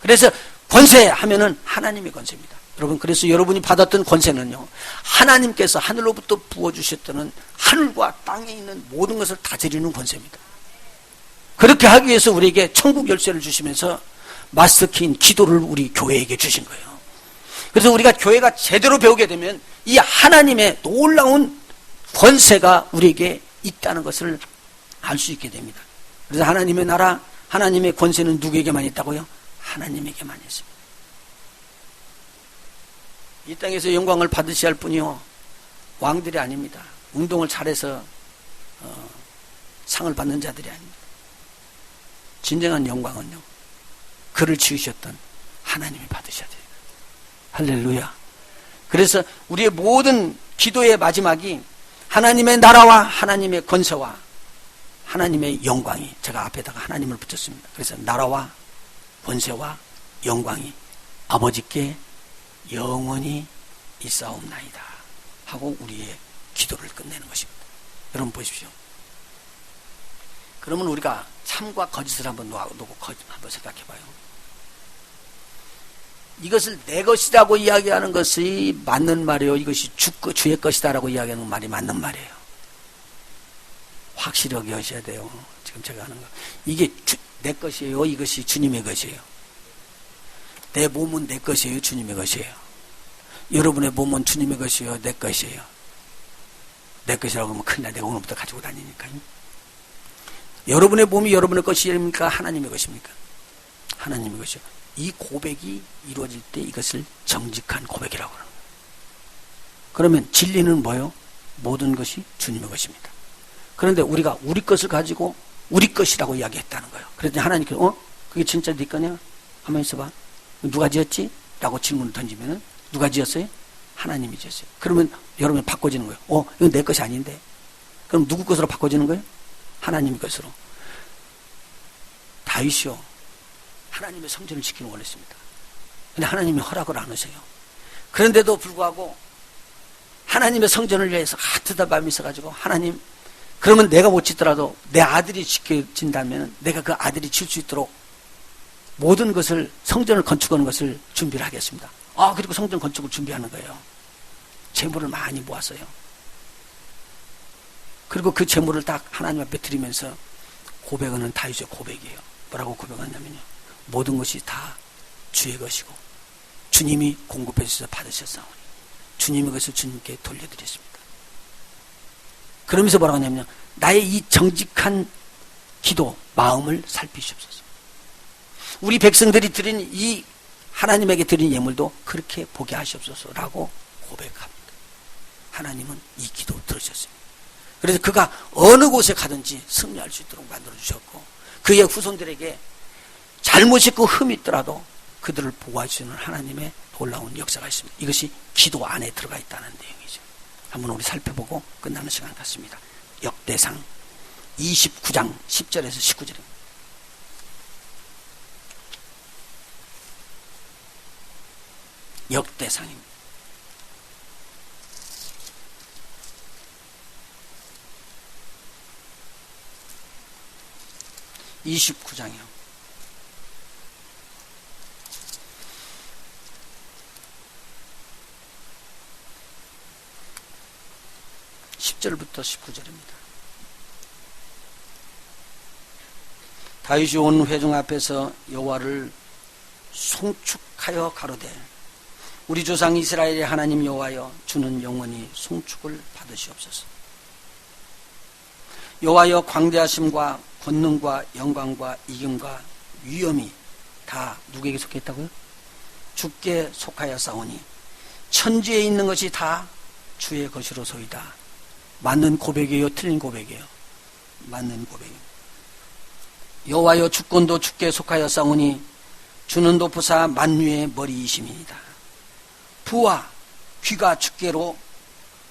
그래서 권세 하면은 하나님의 권세입니다. 여러분, 그래서 여러분이 받았던 권세는요, 하나님께서 하늘로부터 부어주셨던 하늘과 땅에 있는 모든 것을 다스리는 권세입니다. 그렇게 하기 위해서 우리에게 천국 열쇠를 주시면서 마스터키인 기도를 우리 교회에게 주신 거예요. 그래서 우리가 교회가 제대로 배우게 되면 이 하나님의 놀라운 권세가 우리에게 있다는 것을 알 수 있게 됩니다. 그래서 하나님의 나라, 하나님의 권세는 누구에게만 있다고요? 하나님에게만 있습니다. 이 땅에서 영광을 받으셔야 할 뿐이요, 왕들이 아닙니다. 운동을 잘해서 상을 받는 자들이 아닙니다. 진정한 영광은요, 그를 지으셨던 하나님이 받으셔야 돼요. 할렐루야. 그래서 우리의 모든 기도의 마지막이 하나님의 나라와 하나님의 권세와 하나님의 영광이, 제가 앞에다가 하나님을 붙였습니다. 그래서 나라와 권세와 영광이 아버지께 영원히 있사옵나이다 하고 우리의 기도를 끝내는 것입니다. 여러분 보십시오. 그러면 우리가 참과 거짓을 한번 놓고 한번 생각해 봐요. 이것을 내 것이라고 이야기하는 것이 맞는 말이에요? 이것이 주의 것이다라고 이야기하는 말이 맞는 말이에요? 확실히 여기셔야 돼요. 지금 제가 하는 거. 이게 내 것이에요? 이것이 주님의 것이에요? 내 몸은 내 것이에요? 주님의 것이에요? 여러분의 몸은 주님의 것이에요? 내 것이에요? 내 것이라고 하면 큰일 나. 내가 오늘부터 가지고 다니니까요. 여러분의 몸이 여러분의 것입니까? 하나님의 것입니까? 하나님의 것이요. 이 고백이 이루어질 때 이것을 정직한 고백이라고 하는 거예요. 그러면 진리는 뭐예요? 모든 것이 주님의 것입니다. 그런데 우리가 우리 것을 가지고 우리 것이라고 이야기했다는 거예요. 그랬더니 하나님께서 그게 진짜 네 거냐? 가만히 있어봐. 누가 지었지? 라고 질문을 던지면은 누가 지었어요? 하나님이 지었어요. 그러면 여러분이 바꿔지는 거예요. 이건 내 것이 아닌데. 그럼 누구 것으로 바꿔지는 거예요? 하나님의 것으로. 다윗이요, 하나님의 성전을 지키는 원했습니다. 근데 하나님이 허락을 안 하세요. 그런데도 불구하고 하나님의 성전을 위해서 하트다 밤이 있어가지고, 하나님, 그러면 내가 못 짓더라도 내 아들이 지켜진다면 내가 그 아들이 질 수 있도록 모든 것을, 성전을 건축하는 것을 준비를 하겠습니다. 그리고 성전 건축을 준비하는 거예요. 재물을 많이 모았어요. 그리고 그 재물을 딱 하나님 앞에 드리면서 고백하는 다윗의 고백이에요. 뭐라고 고백하냐면요, 모든 것이 다 주의 것이고 주님이 공급해 주셔서 받으셨사오니 주님의 것을 주님께 돌려드렸습니다. 그러면서 뭐라고 하냐면요, 나의 이 정직한 기도, 마음을 살피시옵소서. 우리 백성들이 드린 이 하나님에게 드린 예물도 그렇게 보게 하시옵소서라고 고백합니다. 하나님은 이 기도 들으셨습니다. 그래서 그가 어느 곳에 가든지 승리할 수 있도록 만들어주셨고, 그의 후손들에게 잘못 있고 흠이 있더라도 그들을 보호하시는 하나님의 놀라운 역사가 있습니다. 이것이 기도 안에 들어가 있다는 내용이죠. 한번 우리 살펴보고 끝나는 시간 같습니다. 역대상 29장 10절에서 19절입니다. 역대상입니다. (29장이요) 10절부터 19절입니다. 다윗이 온 회중 앞에서 여호와를 송축하여 가로되, 우리 조상 이스라엘의 하나님 여호와여, 주는 영원히 송축을 받으시옵소서. 여호와여, 광대하심과 권능과 영광과 이김과 위엄이 다 누구에게 속했다고요? 주께 속하였사오니 천지에 있는 것이 다 주의 것이로소이다. 맞는 고백이에요? 틀린 고백이에요? 맞는 고백입니다. 여호와여, 주권도 주께 속하였사오니 주는 높으사 만유의 머리이심이니이다. 부와 귀가 주께로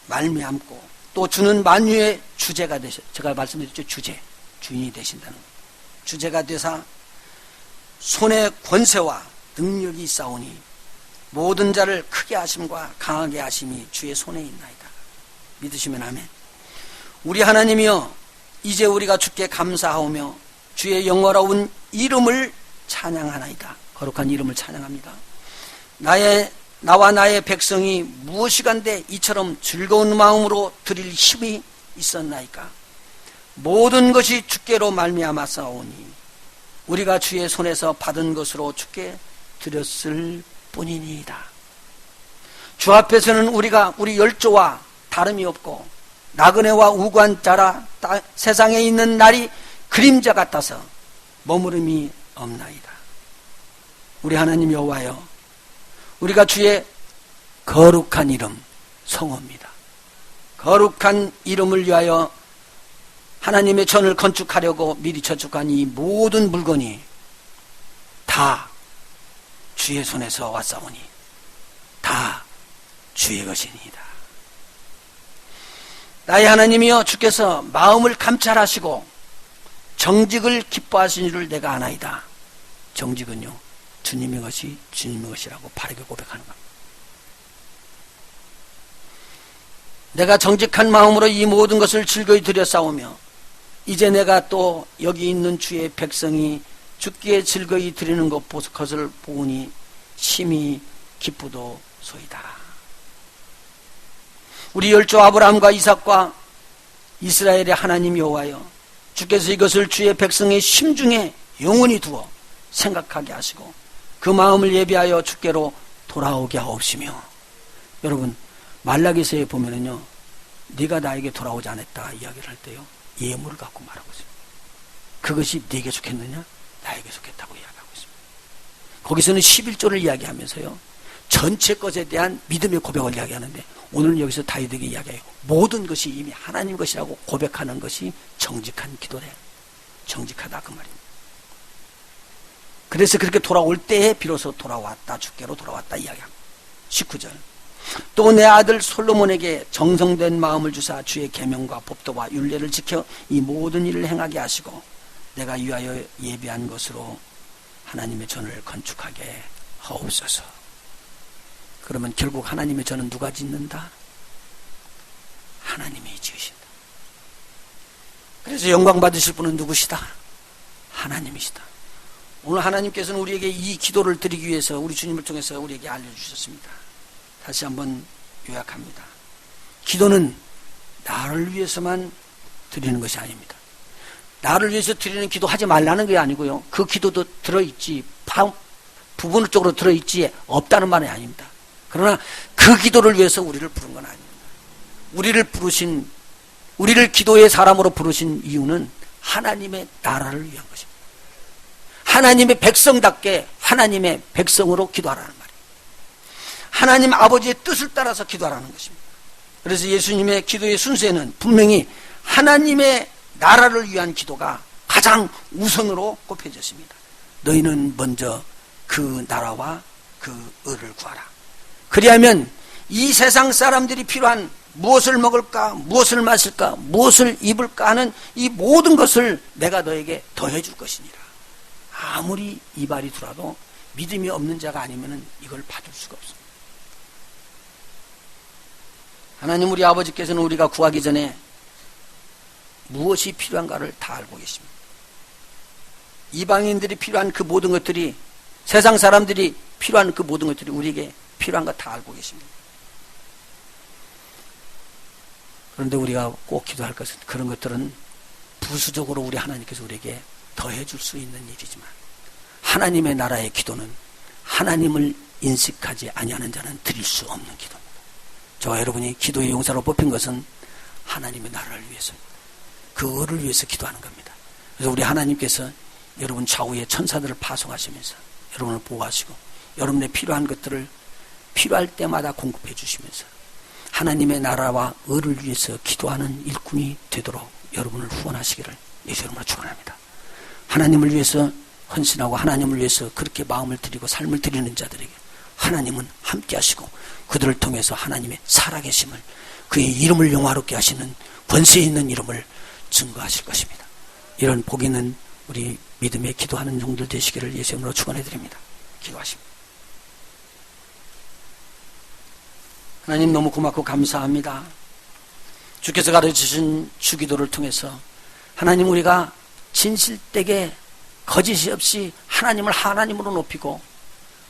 말미암고 또 주는 만유의 주제가 되셔. 제가 말씀드렸죠. 주인이 되신다는 것. 주제가 되사 손에 권세와 능력이 있사오니 모든 자를 크게 하심과 강하게 하심이 주의 손에 있나이다. 믿으시면 아멘. 우리 하나님이여, 이제 우리가 주께 감사하오며 주의 영화로운 이름을 찬양하나이다. 거룩한 이름을 찬양합니다. 나와 나의 백성이 무엇이간데 이처럼 즐거운 마음으로 드릴 힘이 있었나이까. 모든 것이 주께로 말미암아 싸우니 우리가 주의 손에서 받은 것으로 주께 드렸을 뿐이니이다. 주 앞에서는 우리가 우리 열조와 다름이 없고 나그네와 우관자라 세상에 있는 날이 그림자 같아서 머무름이 없나이다. 우리 하나님 여호와여, 우리가 주의 거룩한 이름 성호입니다. 거룩한 이름을 위하여 하나님의 전을 건축하려고 미리 저축한 이 모든 물건이 다 주의 손에서 왔사오니 다 주의 것이니이다. 나의 하나님이여, 주께서 마음을 감찰하시고 정직을 기뻐하신 줄을 내가 아나이다. 정직은요, 주님의 것이 주님의 것이라고 바르게 고백하는 겁니다. 내가 정직한 마음으로 이 모든 것을 즐거이 드렸사오며 이제 내가 또 여기 있는 주의 백성이 주께 즐거이 드리는 것을 보니 심히 기쁘도소이다. 우리 열조 아브라함과 이삭과 이스라엘의 하나님 여호와여, 주께서 이것을 주의 백성의 심중에 영원히 두어 생각하게 하시고 그 마음을 예비하여 주께로 돌아오게 하옵시며. 여러분, 말라기서에 보면은요, 네가 나에게 돌아오지 않았다 이야기를 할 때요, 예물을 갖고 말하고 있습니다. 그것이 네게 속했느냐? 나에게 속했다고 이야기하고 있습니다. 거기서는 11조를 이야기하면서요, 전체 것에 대한 믿음의 고백을 이야기하는데, 오늘 여기서 다윗에게 이야기해요. 모든 것이 이미 하나님 것이라고 고백하는 것이 정직한 기도래. 정직하다 그 말입니다. 그래서 그렇게 돌아올 때에 비로소 돌아왔다, 주께로 돌아왔다 이야기합니다. 19절. 또 내 아들 솔로몬에게 정성된 마음을 주사 주의 계명과 법도와 율례를 지켜 이 모든 일을 행하게 하시고 내가 위하여 예비한 것으로 하나님의 전을 건축하게 하옵소서. 그러면 결국 하나님의 전은 누가 짓는다? 하나님이 지으신다. 그래서 영광 받으실 분은 누구시다? 하나님이시다. 오늘 하나님께서는 우리에게 이 기도를 드리기 위해서 우리 주님을 통해서 우리에게 알려주셨습니다. 다시 한번 요약합니다. 기도는 나를 위해서만 드리는 것이 아닙니다. 나를 위해서 드리는 기도 하지 말라는 게 아니고요, 그 기도도 들어있지, 부분적으로 들어있지 없다는 말이 아닙니다. 그러나 그 기도를 위해서 우리를 부른 건 아닙니다. 우리를 기도의 사람으로 부르신 이유는 하나님의 나라를 위한 것입니다. 하나님의 백성답게 하나님의 백성으로 기도하라는 말이에요. 하나님 아버지의 뜻을 따라서 기도하라는 것입니다. 그래서 예수님의 기도의 순서에는 분명히 하나님의 나라를 위한 기도가 가장 우선으로 꼽혀졌습니다. 너희는 먼저 그 나라와 그 의를 구하라. 그리하면 이 세상 사람들이 필요한 무엇을 먹을까, 무엇을 마실까, 무엇을 입을까 하는 이 모든 것을 내가 너에게 더해 줄 것이니라. 아무리 이발이 들어도 믿음이 없는 자가 아니면 이걸 받을 수가 없습니다. 하나님 우리 아버지께서는 우리가 구하기 전에 무엇이 필요한가를 다 알고 계십니다. 이방인들이 필요한 그 모든 것들이, 세상 사람들이 필요한 그 모든 것들이 우리에게 필요한 거 다 알고 계십니다. 그런데 우리가 꼭 기도할 것은, 그런 것들은 부수적으로 우리 하나님께서 우리에게 더해 줄 수 있는 일이지만 하나님의 나라의 기도는 하나님을 인식하지 아니하는 자는 드릴 수 없는 기도입니다. 저와 여러분이 기도의 용사로 뽑힌 것은 하나님의 나라를 위해서입니다. 그 의를 위해서 기도하는 겁니다. 그래서 우리 하나님께서 여러분 좌우에 천사들을 파송하시면서 여러분을 보호하시고 여러분의 필요한 것들을 필요할 때마다 공급해 주시면서 하나님의 나라와 의를 위해서 기도하는 일꾼이 되도록 여러분을 후원하시기를 예수 이름으로 축원합니다. 하나님을 위해서 헌신하고 하나님을 위해서 그렇게 마음을 드리고 삶을 드리는 자들에게 하나님은 함께 하시고 그들을 통해서 하나님의 살아계심을, 그의 이름을 영화롭게 하시는 권세 있는 이름을 증거하실 것입니다. 이런 복 있는 우리 믿음에 기도하는 종들 되시기를 예수 이름으로 축원해 드립니다. 기도하십니다. 하나님 너무 고맙고 감사합니다. 주께서 가르치신 주기도를 통해서 하나님 우리가 진실되게 거짓이 없이 하나님을 하나님으로 높이고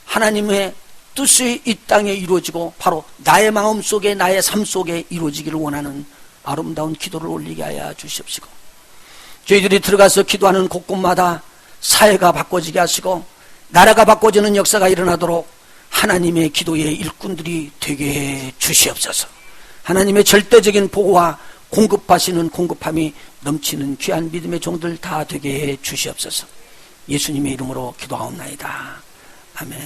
하나님의 뜻이 이 땅에 이루어지고 바로 나의 마음 속에 나의 삶 속에 이루어지기를 원하는 아름다운 기도를 올리게 하여 주시옵시고 저희들이 들어가서 기도하는 곳곳마다 사회가 바꿔지게 하시고 나라가 바꿔지는 역사가 일어나도록 하나님의 기도의 일꾼들이 되게 해 주시옵소서. 하나님의 절대적인 보호와 공급하시는 공급함이 넘치는 귀한 믿음의 종들 다 되게 해 주시옵소서. 예수님의 이름으로 기도하옵나이다. 아멘.